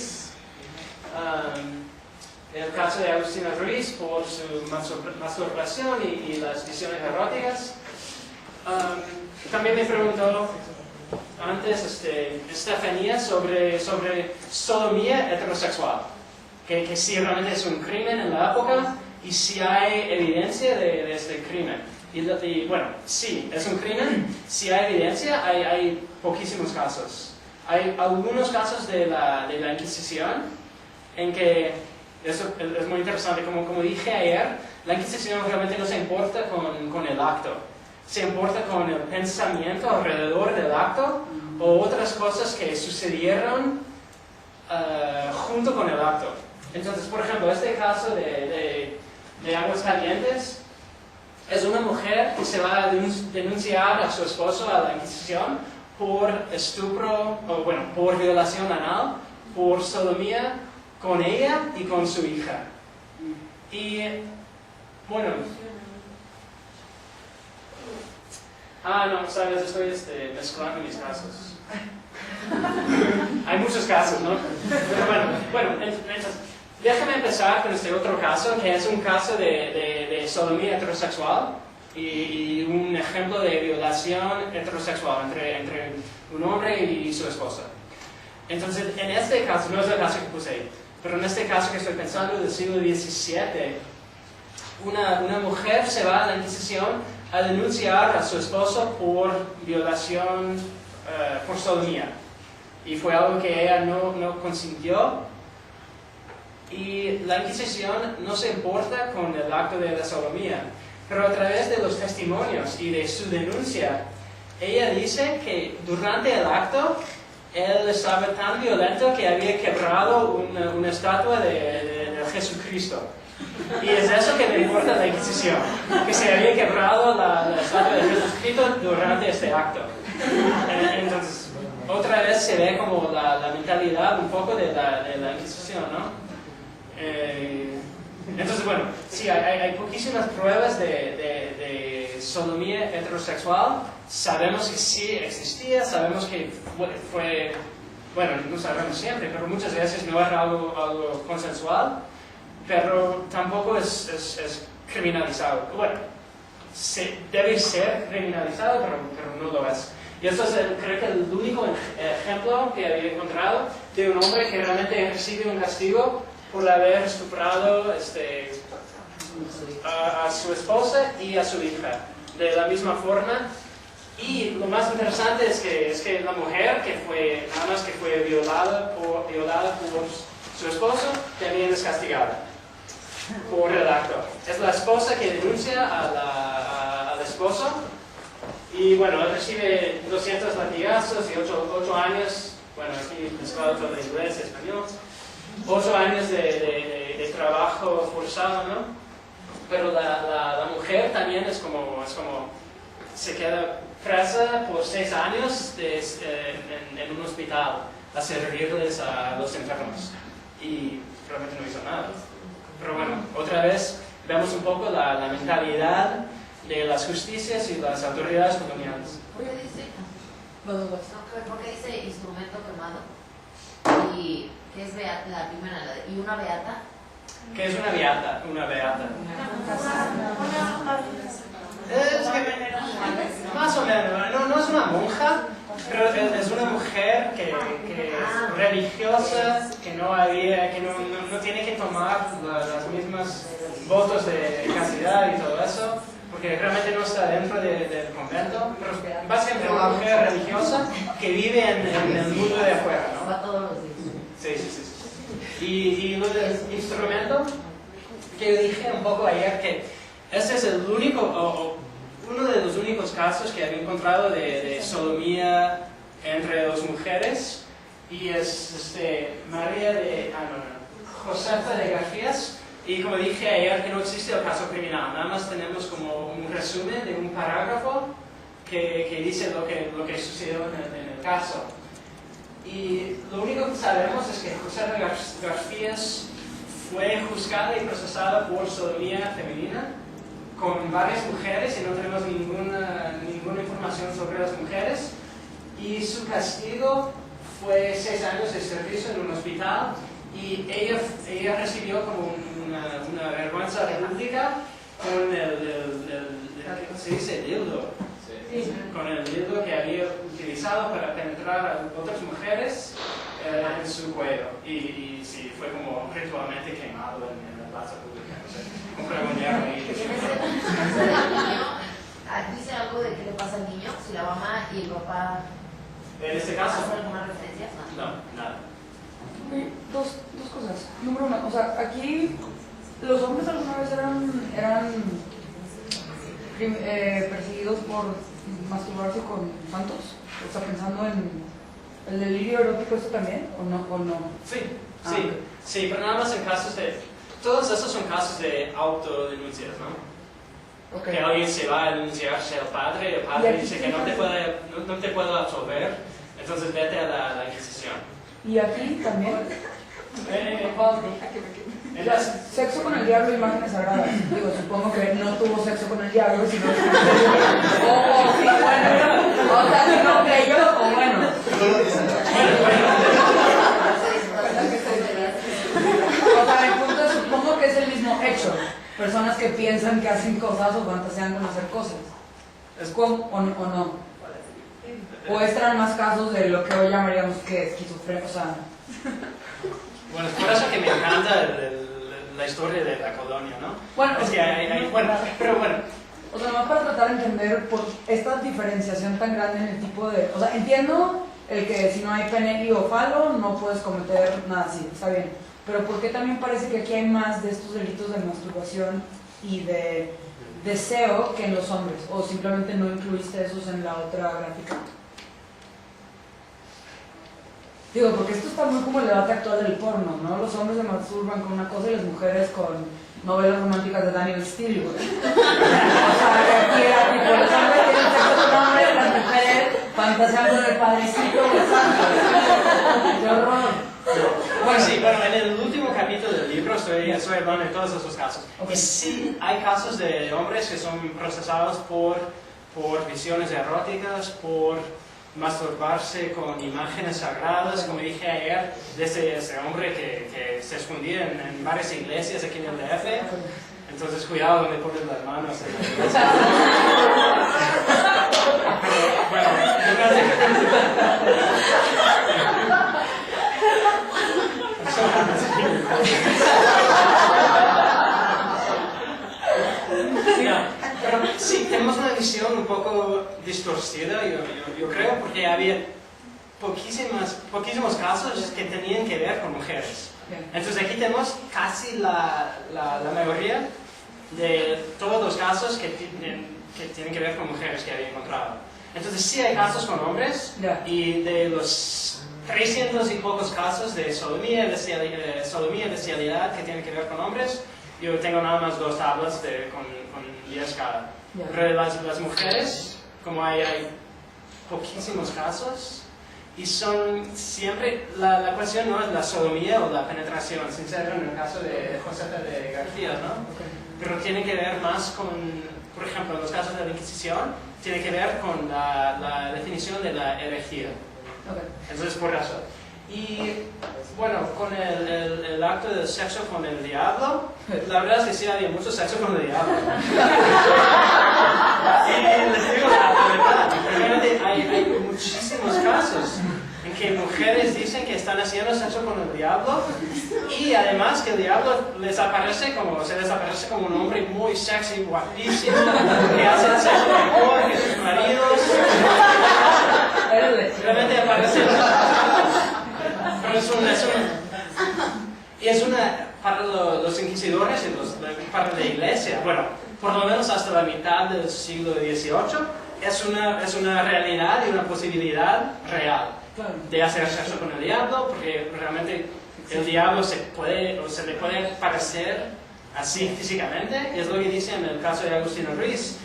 El caso de Agustina Ruiz por su masturbación y las visiones eróticas. También me preguntó antes Estefanía sobre sodomía heterosexual, que si realmente es un crimen en la época y si hay evidencia de este crimen. Y bueno, sí, es un crimen, si hay evidencia, hay poquísimos casos. Hay algunos casos de la Inquisición en que, eso es muy interesante, como dije ayer, la Inquisición realmente no se importa con el acto, se importa con el pensamiento alrededor del acto o otras cosas que sucedieron junto con el acto. Entonces, por ejemplo, este caso de Aguascalientes, es una mujer que se va a denunciar a su esposo a la Inquisición por estupro, o bueno, por violación anal, por sodomía con ella y con su hija. Y bueno, no, sabes, estoy mezclando mis casos. Hay muchos casos, ¿no? Pero bueno, entonces, déjame empezar con este otro caso, que es un caso de sodomía heterosexual y un ejemplo de violación heterosexual entre un hombre y su esposa. Entonces, en este caso, no es el caso que puse ahí, pero en este caso que estoy pensando del siglo XVII, una mujer se va a la Inquisición a denunciar a su esposo por violación, por sodomía. Y fue algo que ella no consintió. Y la Inquisición no se importa con el acto de la sodomía, pero a través de los testimonios y de su denuncia, ella dice que durante el acto él estaba tan violento que había quebrado una estatua de Jesucristo. Y es eso que le importa a la Inquisición, que se había quebrado la estatua de Jesucristo durante este acto. Entonces, otra vez se ve como la mentalidad un poco de la Inquisición, ¿no? Entonces, bueno, sí, hay poquísimas pruebas de sodomía heterosexual. Sabemos que sí existía, sabemos que fue, bueno, no sabemos siempre, pero muchas veces no era algo consensual, pero tampoco es criminalizado. Bueno, debe ser criminalizado, pero no lo es. Y esto es, creo que el único ejemplo que había encontrado de un hombre que realmente recibe un castigo por haber estuprado a su esposa y a su hija de la misma forma. Y lo más interesante es que la mujer nada más que fue violada por su esposo, también es castigada por el acto. Es la esposa que denuncia al esposo. Y bueno, él recibe 200 latigazos y 8 años, bueno, aquí mezclado todo de inglés y español, 8 años de trabajo forzado, ¿no? Pero la mujer también es como se queda presa por 6 años en un hospital a servirles a los enfermos. Y realmente no hizo nada. Pero bueno, otra vez vemos un poco la mentalidad de las justicias y las autoridades coloniales. ¿Por qué dice? ¿Por qué dice instrumento quemado? ¿Y qué es beata, la primera? ¿Y una beata? ¿Qué es una beata? Una beata. Más o menos, no es una monja, pero es una mujer que es religiosa, que no tiene que tomar las mismas votos de castidad y todo eso, porque realmente no está dentro del convento, pero básicamente una mujer religiosa que vive en el mundo de afuera, ¿no? Va todos los días. Sí. Y lo del instrumento, que yo dije un poco ayer, que este es uno de los únicos casos que había encontrado de sodomía entre dos mujeres, y es Josefa de Garcías. Y como dije ayer, que no existe el caso criminal, nada más tenemos como un resumen de un parágrafo que dice lo que sucedió en el caso. Y lo único que sabemos es que Josefa Garcías fue juzgada y procesada por sodomía femenina con varias mujeres, y no tenemos ninguna información sobre las mujeres, y su castigo fue 6 años de servicio en un hospital, y ella recibió como una vergüenza pública con ¿cómo se dice? Dildo. Sí. Con el dildo que había utilizado para penetrar a otras mujeres en su cuello. Y sí, fue como ritualmente quemado en la plaza pública. No sé, un pregonero ahí. ¿Dice algo de qué le pasa al niño? Si la mamá y el papá... En este caso... ¿Hace alguna referencia? No, nada. Dos cosas. Número uno, o sea, aquí los hombres alguna vez eran perseguidos por masturbarse con santos. O sea, pensando en el delirio erótico, ¿esto también? ¿O no? Sí, pero nada más en casos de... Todos esos son casos de autodenuncias, ¿no? Que alguien se va a denunciarse al padre, el padre dice que no te puedo absolver, entonces vete a la Inquisición. Y aquí también. Sexo con el diablo, imágenes sagradas. Digo, supongo que no tuvo sexo con el diablo, sino que... sí, bueno. O sea, si no creyó, o bueno. O sea, el punto es, supongo que es el mismo hecho. Personas que piensan que hacen cosas o fantasean con hacer cosas. ¿Es como o no? ¿O extraen más casos de lo que hoy llamaríamos que esquizofrenia? O sea... Bueno, es por eso que me encanta la historia de la colonia, ¿no? Bueno, es que pero bueno. O sea, nomás para tratar de entender por esta diferenciación tan grande en el tipo de... O sea, entiendo el que si no hay pene y o falo no puedes cometer nada así, está bien. Pero ¿por qué también parece que aquí hay más de estos delitos de masturbación y de deseo que en los hombres? ¿O simplemente no incluiste esos en la otra gráfica? Digo, porque esto está muy como el debate actual del porno, ¿no? Los hombres se masturban con una cosa y las mujeres con novelas románticas de Daniel Steele, güey. O sea, que aquí era tipo, los hombres tienen sexo con hombres, las mujeres fantasean con el padrecito o el santo. ¡Qué horror! Bueno, sí, bueno, en el último capítulo del libro estoy hablando de todos esos casos. Okay. Y sí, hay casos de hombres que son procesados por visiones eróticas, por masturbarse con imágenes sagradas, como dije ayer, de ese hombre que se escondía en varias iglesias aquí en el DF. Entonces, cuidado donde pones las manos en la iglesia. Pero, bueno, pero sí, tenemos una visión un poco distorcida, yo creo, porque había poquísimos casos que tenían que ver con mujeres. Entonces aquí tenemos casi la mayoría de todos los casos que tienen que ver con mujeres que había encontrado. Entonces sí hay casos con hombres, y de los 300 y pocos casos de sodomía y bestialidad que tienen que ver con hombres, yo tengo nada más 2 tablas con 10 cada. Pero de las mujeres, como hay poquísimos casos, y son siempre, la cuestión no es la sodomía o la penetración, sincero en el caso de Josefa de García, ¿no? Pero tiene que ver más con, por ejemplo, en los casos de la Inquisición, tiene que ver con la definición de la herejía. Entonces, por eso. Y bueno, con el acto de sexo con el diablo, la verdad es que sí había mucho sexo con el diablo. Y les digo la verdad, realmente hay muchísimos casos en que mujeres dicen que están haciendo sexo con el diablo, y además que el diablo se les aparece como un hombre muy sexy, guapísimo, que hace el sexo mejor que sus maridos. Realmente aparece. Pero es una para los inquisidores y para la iglesia, bueno, por lo menos hasta la mitad del siglo XVIII, es una realidad y una posibilidad real de hacer sexo con el diablo, porque realmente el diablo se le puede parecer así físicamente, y es lo que dice en el caso de Agustina Ruiz.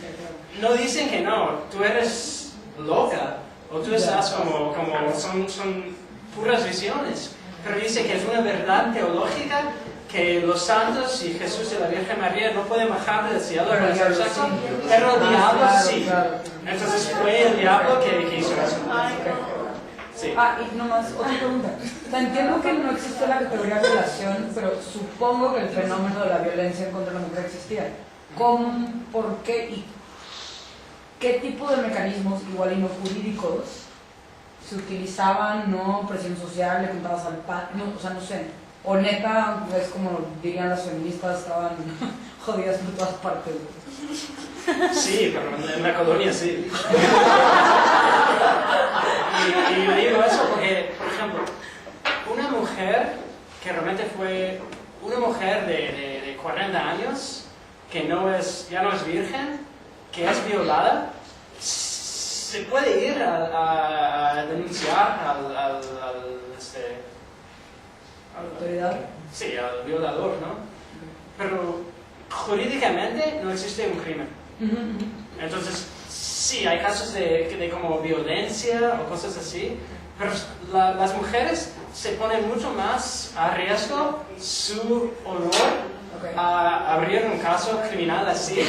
No dicen que no, tú eres loca, o tú estás como son puras visiones, pero dice que es una verdad teológica que los santos y Jesús y la Virgen María no pueden bajar del cielo para hacer sexo, pero el diablo sí. Entonces fue el diablo que hizo eso. Sí. Y nomás otra pregunta. O sea, entiendo que no existe la categoría de violación, pero supongo que el fenómeno de la violencia contra la mujer existía. ¿Cómo, por qué y qué tipo de mecanismos, igual y no jurídicos, se utilizaban? ¿No? Presión social, le contabas al padre, no, o sea, no sé. O neta, es como dirían las feministas, estaban jodidas por todas partes. Sí, pero en la colonia sí. Y yo digo eso porque, por ejemplo, una mujer que realmente fue una mujer de 40 años, que ya no es virgen, que es violada, se puede ir a denunciar a la autoridad. Sí, al violador, ¿no? Pero jurídicamente no existe un crimen. Entonces, sí, hay casos de como violencia o cosas así, pero las mujeres se ponen mucho más a riesgo su honor a abrir un caso criminal así,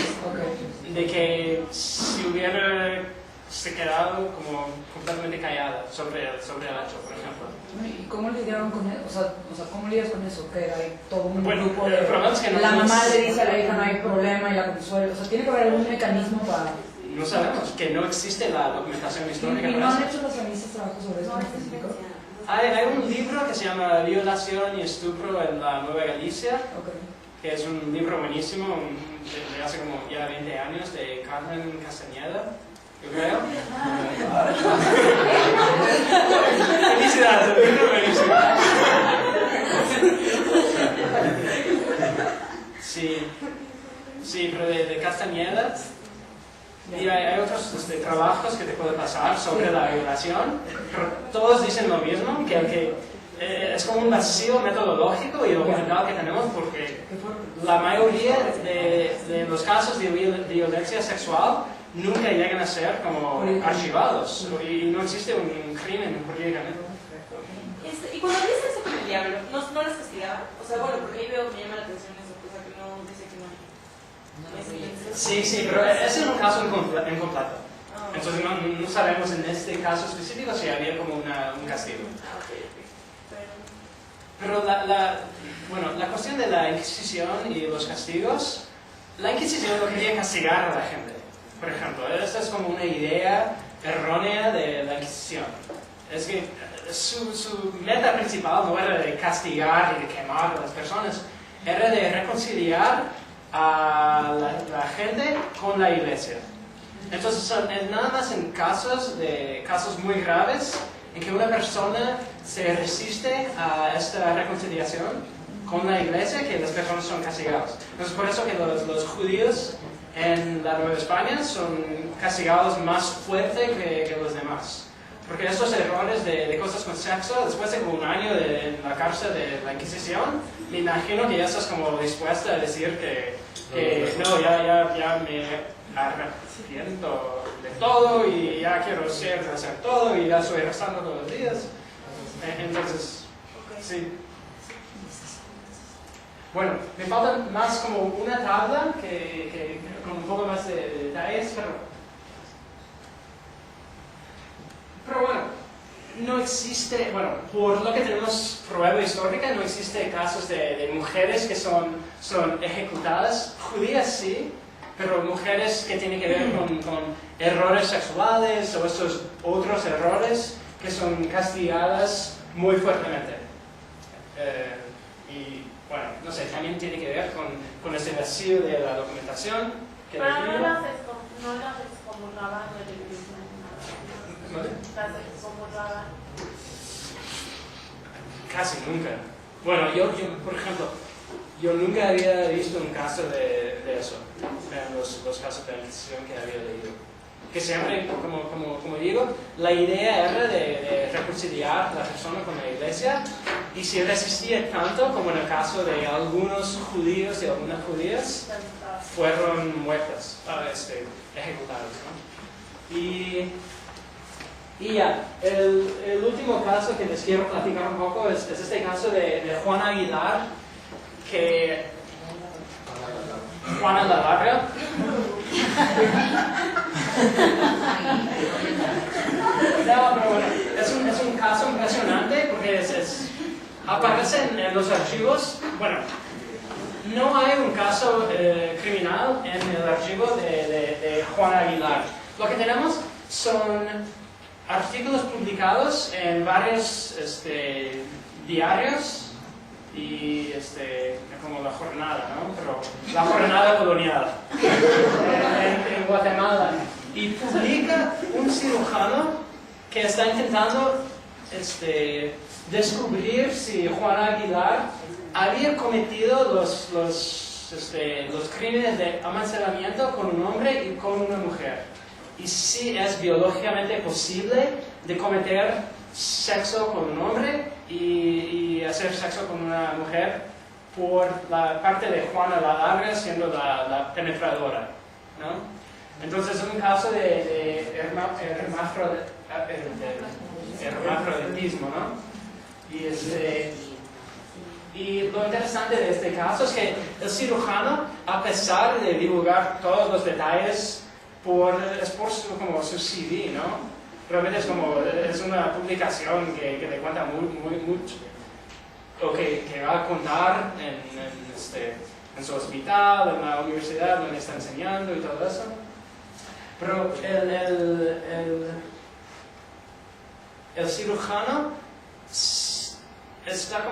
de que si hubiera se quedado como completamente callada sobre el hecho, por ejemplo. ¿Y cómo lidiaron con eso? O sea, ¿cómo lidias con eso? Que hay todo un grupo el problema es que la mamá le dice a la hija no hay problema y la consuela. O sea, tiene que haber algún mecanismo para... No sabemos, que no existe la documentación histórica. ¿Y no han hecho los feministas trabajo sobre esto en específico? Hay un libro que se llama Violación y estupro en la Nueva Galicia, que es un libro buenísimo, de hace como ya 20 años, de Carmen Castañeda, yo creo. Felicidades, el libro buenísimo. Sí, pero de Castañeda. Y hay otros trabajos que te puedo pasar sobre la violación, pero todos dicen lo mismo, que es como un vacío metodológico y documental que tenemos, porque la mayoría de los casos de violencia sexual nunca llegan a ser como archivados, y no existe un crimen jurídicamente. Y cuando dice eso con el diablo, ¿no las castigaba? O sea, bueno, porque ahí veo que me llama la atención eso, cosa que no dice que no. Sí, pero ese es un caso incompleto. Entonces no sabemos en este caso específico si había como un castigo. Pero la cuestión de la Inquisición y los castigos, la Inquisición no quería castigar a la gente. Por ejemplo, esta es como una idea errónea de la Inquisición. Es que su meta principal no era de castigar y de quemar a las personas, era de reconciliar a la gente con la iglesia. Entonces son nada más en casos muy graves en que una persona se resiste a esta reconciliación con la iglesia que las personas son castigadas. Entonces por eso que los judíos en la Nueva España son castigados más fuerte que los demás. Porque estos errores de cosas con sexo, después de como un año en la cárcel de la Inquisición, me imagino que ya estás como dispuesta a decir que no, ya me arrepiento de todo y ya quiero hacer todo y ya estoy rezando todos los días. Entonces, sí. Bueno, me falta más como una tabla con un poco más de detalles, pero bueno, no existe, por lo que tenemos prueba histórica, no existe casos de mujeres que son ejecutadas, judías sí, pero mujeres que tienen que ver con errores sexuales o estos otros errores que son castigadas muy fuertemente. Y bueno, no sé, también tiene que ver con ese vacío de la documentación. Pero no lo haces como Rabán de la iglesia. ¿Vale? Como Rabán. Casi nunca. Bueno, yo, por ejemplo, yo nunca había visto un caso de eso, en los casos de la Inquisición que había leído. Que siempre, como digo, la idea era de reconciliar a la persona con la iglesia, y si resistía tanto, como en el caso de algunos judíos y algunas judías, fueron muertas, ejecutadas, ¿no? Y ya, el último caso que les quiero platicar un poco es este caso de Juana Aguilar, Juana la Larga. No, pero bueno, es un caso impresionante porque aparece en los archivos. Bueno, no hay un caso criminal en el archivo de Juana Aguilar. Lo que tenemos son artículos publicados en varios diarios y como La Jornada, ¿no? Pero La Jornada colonial en Guatemala. Y publica un cirujano que está intentando descubrir si Juana Aguilar había cometido los crímenes de amancebamiento con un hombre y con una mujer. Y si es biológicamente posible de cometer sexo con un hombre y hacer sexo con una mujer por la parte de Juana la Larga siendo la penetradora, ¿no? Entonces es un caso de hermafroditismo, ¿no? Y lo interesante de este caso es que el cirujano, a pesar de divulgar todos los detalles, es por como su CV, ¿no? Realmente es una publicación que le cuenta mucho, o que va a contar en su hospital, en la universidad donde está enseñando y todo eso. Pero el cirujano está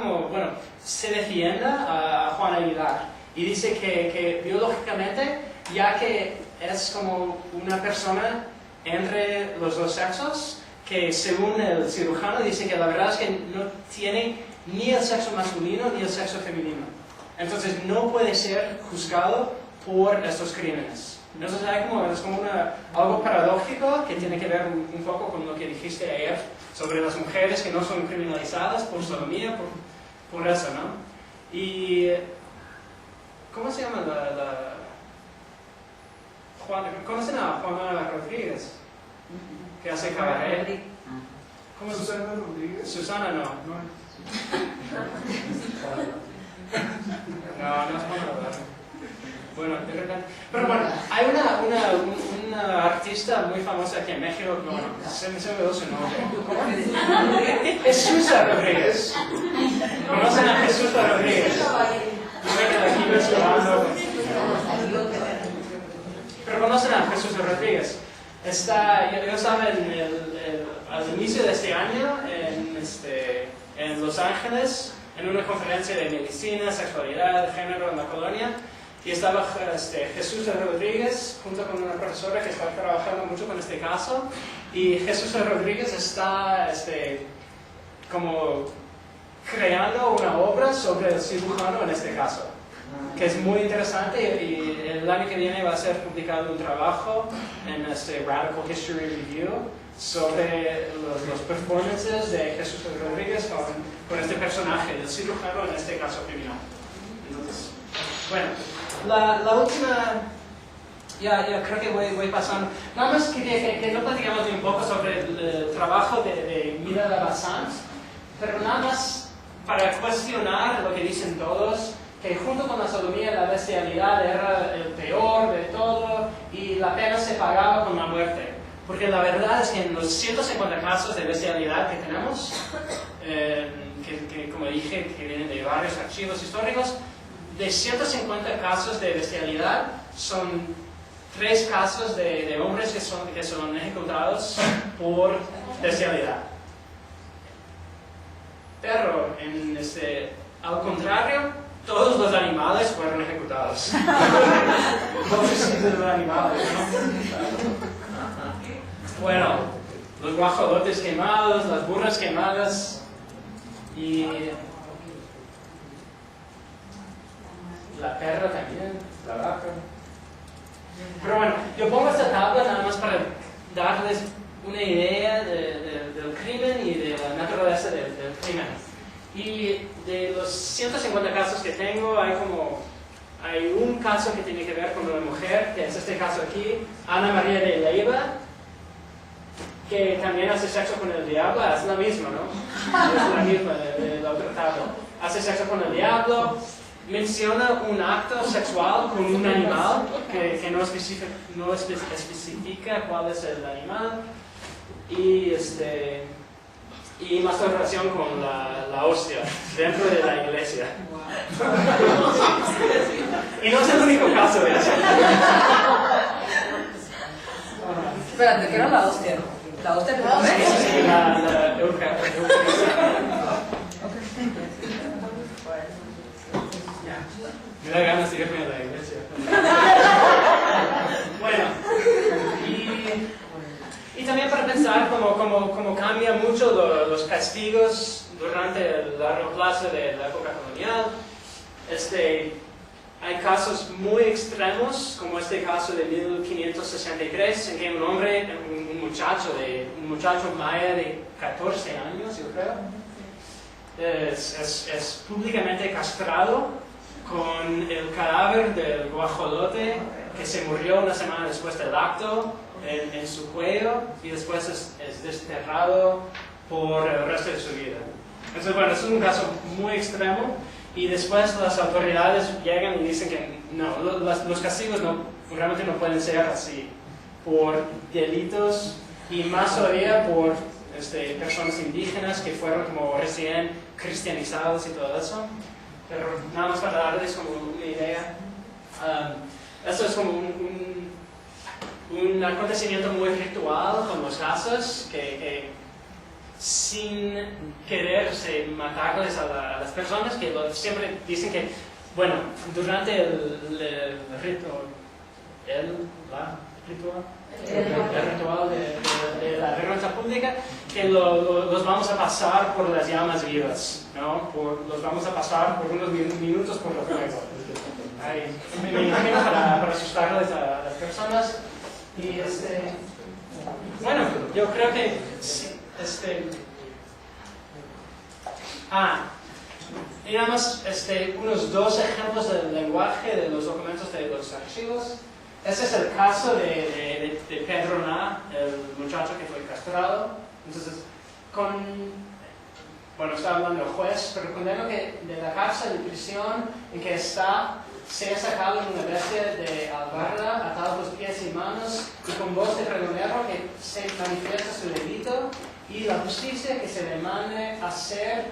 se defiende a Juan Aguilar y dice que biológicamente, ya que es como una persona entre los dos sexos, que según el cirujano dice que la verdad es que no tiene ni el sexo masculino ni el sexo femenino. Entonces no puede ser juzgado por estos crímenes. Entonces es como algo paradójico que tiene que ver un poco con lo que dijiste ayer sobre las mujeres que no son criminalizadas por sodomía, por eso, ¿no? Y ¿cómo se llama ¿conocen a Juana Rodríguez? Que hace cabaret. ¿Cómo Susana Rodríguez? Susana no. No es Juana Rodríguez. Bueno, de repente. Pero bueno, hay una artista muy famosa aquí en México, se me olvidó su nombre. Jesús Rodríguez. ¿Conocen a Jesús Rodríguez? Yo me quedo aquí mencionando. Pero conocen a Jesús Rodríguez. Yo estaba al inicio de este año en Los Ángeles, en una conferencia de medicina, sexualidad, género en la colonia. Y estaba Jesús Rodríguez junto con una profesora que está trabajando mucho con este caso. Y Jesús Rodríguez está como creando una obra sobre el cirujano en este caso, que es muy interesante. Y el año que viene va a ser publicado un trabajo en Radical History Review sobre los performances de Jesús Rodríguez con este personaje del cirujano, en este caso criminal. Entonces, bueno. La última, ya creo que voy pasando. Nada más quería que no platicamos un poco sobre el trabajo de Mira Lavasant, pero nada más para cuestionar lo que dicen todos, que junto con la sodomía la bestialidad era el peor de todo y la pena se pagaba con la muerte. Porque la verdad es que en los 150 casos de bestialidad que tenemos, que como dije, que vienen de varios archivos históricos, de 150 casos de bestialidad, son 3 casos de hombres que son ejecutados por bestialidad. Pero, al contrario, todos los animales fueron ejecutados. Pobrecitos los animales, ¿no? Bueno, los guajolotes quemados, las burras quemadas y la perra también, la vaca. Pero bueno, yo pongo esta tabla nada más para darles una idea del crimen y de la naturaleza del crimen. Y de los 150 casos que tengo, hay un caso que tiene que ver con una mujer, que es este caso aquí, Ana María de Leiva, que también hace sexo con el diablo. Es la misma, ¿no? Es la misma de la otra tabla. Hace sexo con el diablo. Menciona un acto sexual con un animal que no especifica cuál es el animal y masturbación con la hostia dentro de la iglesia. Y no es el único caso de eso. Espérate, ¿qué era la hostia? ¿La hostia que comes? Sí, la Eucaristía. Me da ganas de irme a la iglesia. Bueno, y también para pensar cómo cambia mucho los castigos durante el largo plazo de la época colonial. Hay casos muy extremos, como este caso de 1563, en que un muchacho maya de 14 años, yo creo, es públicamente castrado con el cadáver del guajolote que se murió una semana después del acto en su cuello y después es desterrado por el resto de su vida. Entonces, bueno, es un caso muy extremo y después las autoridades llegan y dicen que no, los castigos realmente no pueden ser así por delitos y más todavía por personas indígenas que fueron como recién cristianizados y todo eso. Pero nada más para darles como una idea. Esto es como un acontecimiento muy ritual con los casos que sin querer matarles a las personas que siempre dicen que, bueno, durante el ritual de la vergüenza pública, que los vamos a pasar por las llamas vivas, ¿no? Los vamos a pasar por unos minutos por los fuego. Me imagino para asustarles a las personas. Y bueno, yo creo que y nada más unos 2 ejemplos del lenguaje de los documentos de los archivos. Ese es el caso de Pedro Na, el muchacho que fue castrado. Entonces, está hablando el juez, pero condeno que de la cárcel de prisión en que está, sea sacado en una bestia de albarda, atado los pies y manos, y con voz de pregonero que se manifiesta su delito, y la justicia que se le mande hacer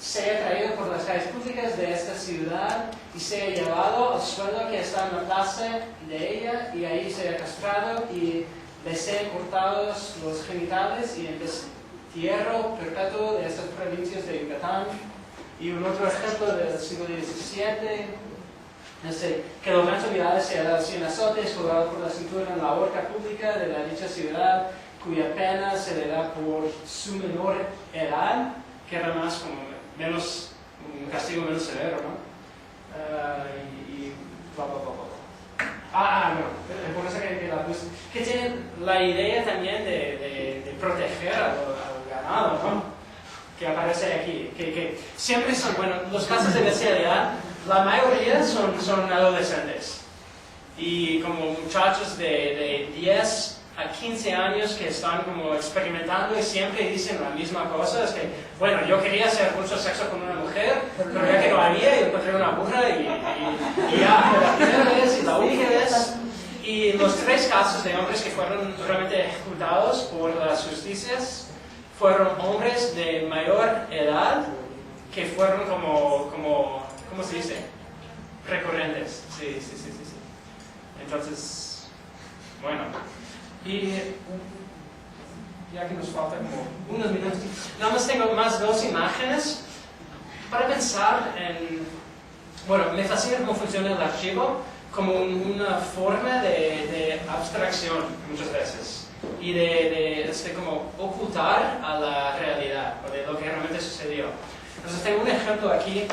sea traído por las calles públicas de esta ciudad y sea llevado al suelo que está en la plaza de ella, y ahí sea castrado y le sean cortados los genitales y el destierro perpetuo de estas provincias de Yucatán. Y un otro ejemplo del siglo XVII, que Lorenzo Vidales sea dado 100 azotes, colgado por la cintura en la horca pública de la dicha ciudad, cuya pena se le da por su menor edad, que era más como un castigo menos severo, ¿no? Por eso que tiene la idea también de proteger al ganado, ¿no? Que aparece aquí, que siempre son, los casos de bestialidad, la mayoría son adolescentes y como muchachos de 10 a 15 años que están como experimentando y siempre dicen la misma cosa, es que, yo quería hacer mucho sexo con una mujer, pero ya que no había, yo encontré una burra y ya, fue la primera vez y la única vez. Y los 3 casos de hombres que fueron realmente ejecutados por las justicias fueron hombres de mayor edad que fueron ¿cómo se dice? Recurrentes. Sí. Entonces, y ya que nos falta como unos minutos, nada más tengo más 2 imágenes para pensar en, me fascina cómo funciona el archivo como una forma de abstracción muchas veces y de como ocultar a la realidad o de lo que realmente sucedió. Entonces tengo un ejemplo aquí.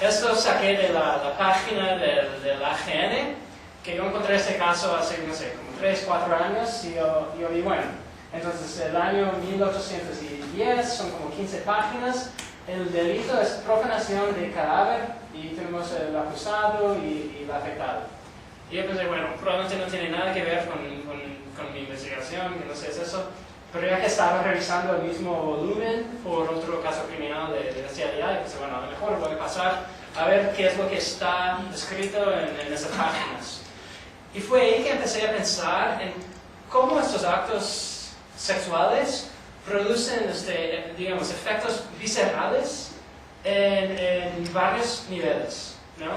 Esto saqué de la página del AGN, que yo encontré este caso hace, como 3, 4 años, y yo vi, entonces el año 1810, son como 15 páginas, el delito es profanación de cadáver, y tenemos el acusado y el afectado. Y yo pensé, probablemente no tiene nada que ver con mi investigación, que no sé, es eso, pero ya que estaba revisando el mismo volumen por otro caso criminal de bestialidad, y pensé, a lo mejor voy a pasar a ver qué es lo que está escrito en esas páginas. Y fue ahí que empecé a pensar en cómo estos actos sexuales producen, efectos viscerales en varios niveles, ¿no?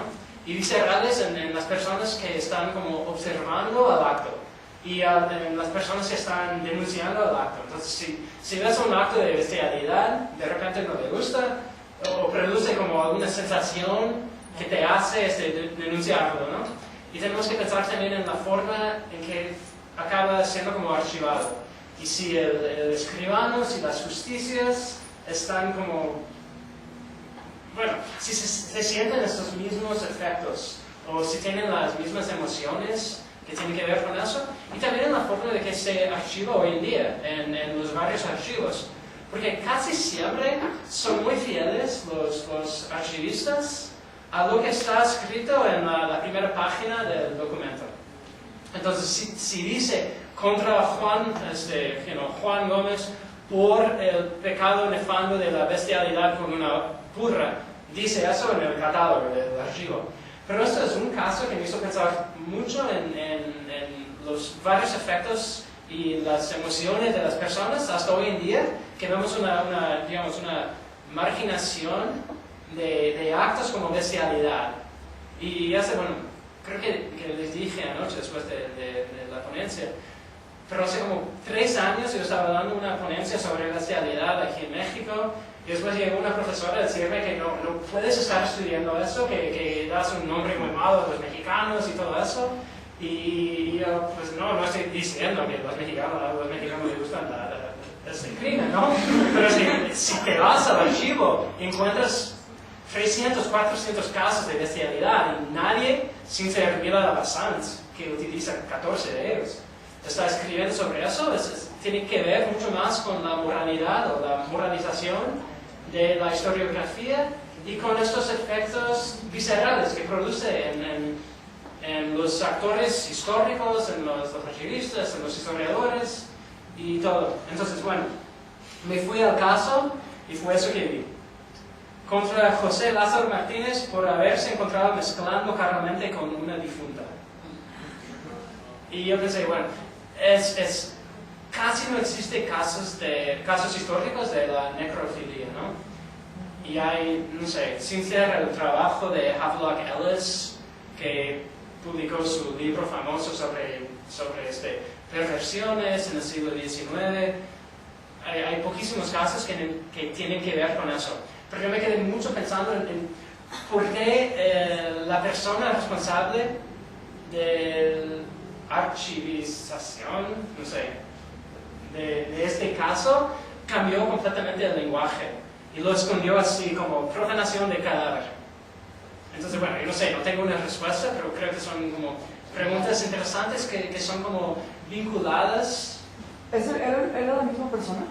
Y viscerales en las personas que están como observando al acto y en las personas que están denunciando al acto. Entonces, si ves un acto de bestialidad, de repente no te gusta o produce como alguna sensación que te hace denunciarlo, ¿no? Y tenemos que pensar también en la forma en que acaba siendo como archivado. Y si el escribano, si las justicias están como, si se sienten estos mismos efectos, o si tienen las mismas emociones que tienen que ver con eso, y también en la forma de que se archiva hoy en día, en los varios archivos. Porque casi siempre son muy fieles los archivistas a lo que está escrito en la primera página del documento. Entonces, si dice contra Juan, Juan Gómez por el pecado nefando de la bestialidad con una burra, dice eso en el catálogo del archivo. Pero esto es un caso que me hizo pensar mucho en los varios efectos y las emociones de las personas hasta hoy en día, que vemos una marginación de actos como bestialidad. Y creo que les dije anoche después de la ponencia, pero hace como 3 años yo estaba dando una ponencia sobre bestialidad aquí en México, y después llegó una profesora a decirme que no puedes estar estudiando eso, que das un nombre muy malo a los mexicanos y todo eso. Y yo, pues no estoy diciendo que a los mexicanos les gustan este crimen, ¿no? Pero si te vas al archivo, encuentras 300, 400 casos de bestialidad y nadie, sin ser Mila Bassans, que utiliza 14 de ellos, está escribiendo sobre eso. Tiene que ver mucho más con la moralidad o la moralización de la historiografía y con estos efectos viscerales que produce en los actores históricos, en los archivistas, en los historiadores y todo. Entonces, me fui al caso y fue eso que vi. Contra José Lázaro Martínez por haberse encontrado mezclando carnalmente con una difunta. Y yo pensé, casi no existe casos históricos de la necrofilia, ¿no? Y hay, sin ser el trabajo de Havelock Ellis, que publicó su libro famoso sobre perversiones en el siglo XIX, hay poquísimos casos que tienen que ver con eso. Pero yo me quedé mucho pensando en por qué la persona responsable de archivización, de este caso, cambió completamente el lenguaje y lo escondió así como profanación de cadáver. Entonces, yo no tengo una respuesta, pero creo que son como preguntas interesantes que son como vinculadas. ¿Era la misma persona?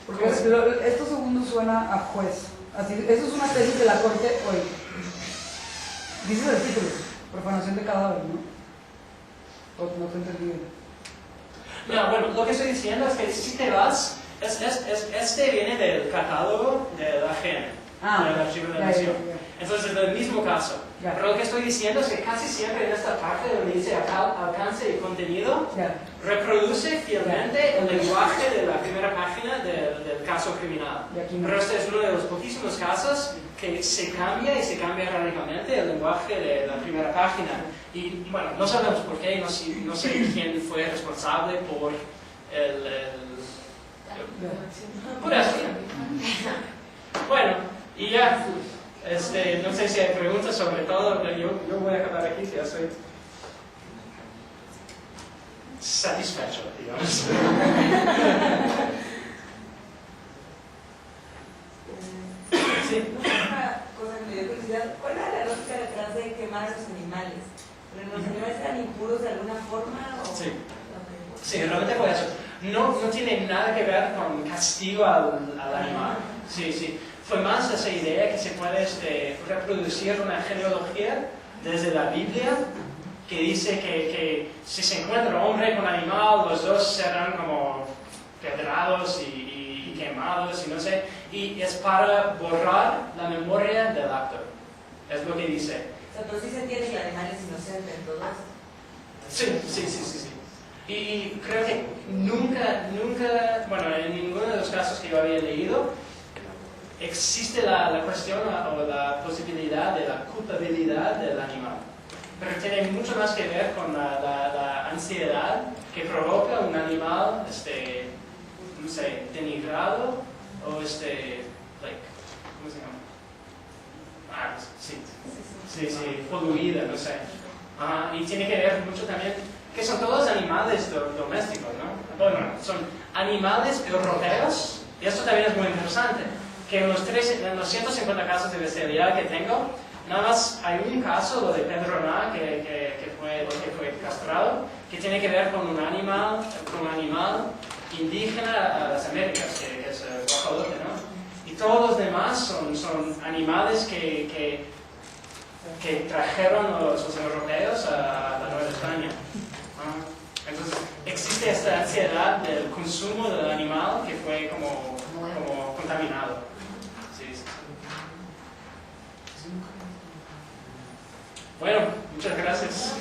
Porque esto segundo suena a juez. Así, eso es una tesis de la corte hoy. Dice el título, profanación de cadáver, ¿no? O no te entendí bien. No, lo que estoy diciendo es que si te vas, este viene del catálogo de la AGN, del Archivo de la Nación. Entonces es el mismo caso. Pero lo que estoy diciendo es que casi siempre en esta parte donde dice alcance y contenido, reproduce fielmente el lenguaje de la primera página del caso criminal. Pero este es uno de los poquísimos casos que se cambia radicalmente el lenguaje de la primera página. Y no sabemos por qué, no sé quién fue responsable por por eso. Y ya, no sé si hay preguntas sobre todo, yo voy a acabar aquí, ya estoy satisfecho, digamos. Sí. Una cosa que me dio curiosidad, ¿cuál era la lógica detrás de quemar a los animales? ¿Los animales eran impuros de alguna forma? ¿O? Sí. Sí, realmente fue eso. No tiene nada que ver con castigo al animal. Sí. Fue más esa idea que se puede reproducir una genealogía desde la Biblia, que dice que si se encuentra hombre con animal, los dos serán como pedrados y quemados y no sé. Y es para borrar la memoria del acto. Es lo que dice. O sea, pero sí se entiende que el animal es inocente en todo esto. Sí. Y creo que nunca, en ninguno de los casos que yo había leído, existe la cuestión o la posibilidad de la culpabilidad del animal. Pero tiene mucho más que ver con la ansiedad que provoca un animal, denigrado o ¿cómo se llama? Sí, poluida, no sé. Y tiene que ver mucho también que son todos animales domésticos, ¿no? Son animales europeos, y esto también es muy interesante, que en los 150 casos de bestialidad que tengo, nada más hay un caso, lo de Pedro Ná, que fue castrado, que tiene que ver con un animal indígena a las Américas, que es el guajolote, ¿no? Y todos los demás son animales que que trajeron los europeos a la Nueva España. Entonces, existe esta ansiedad del consumo del animal que fue como contaminado. Sí, sí. Bueno, muchas gracias.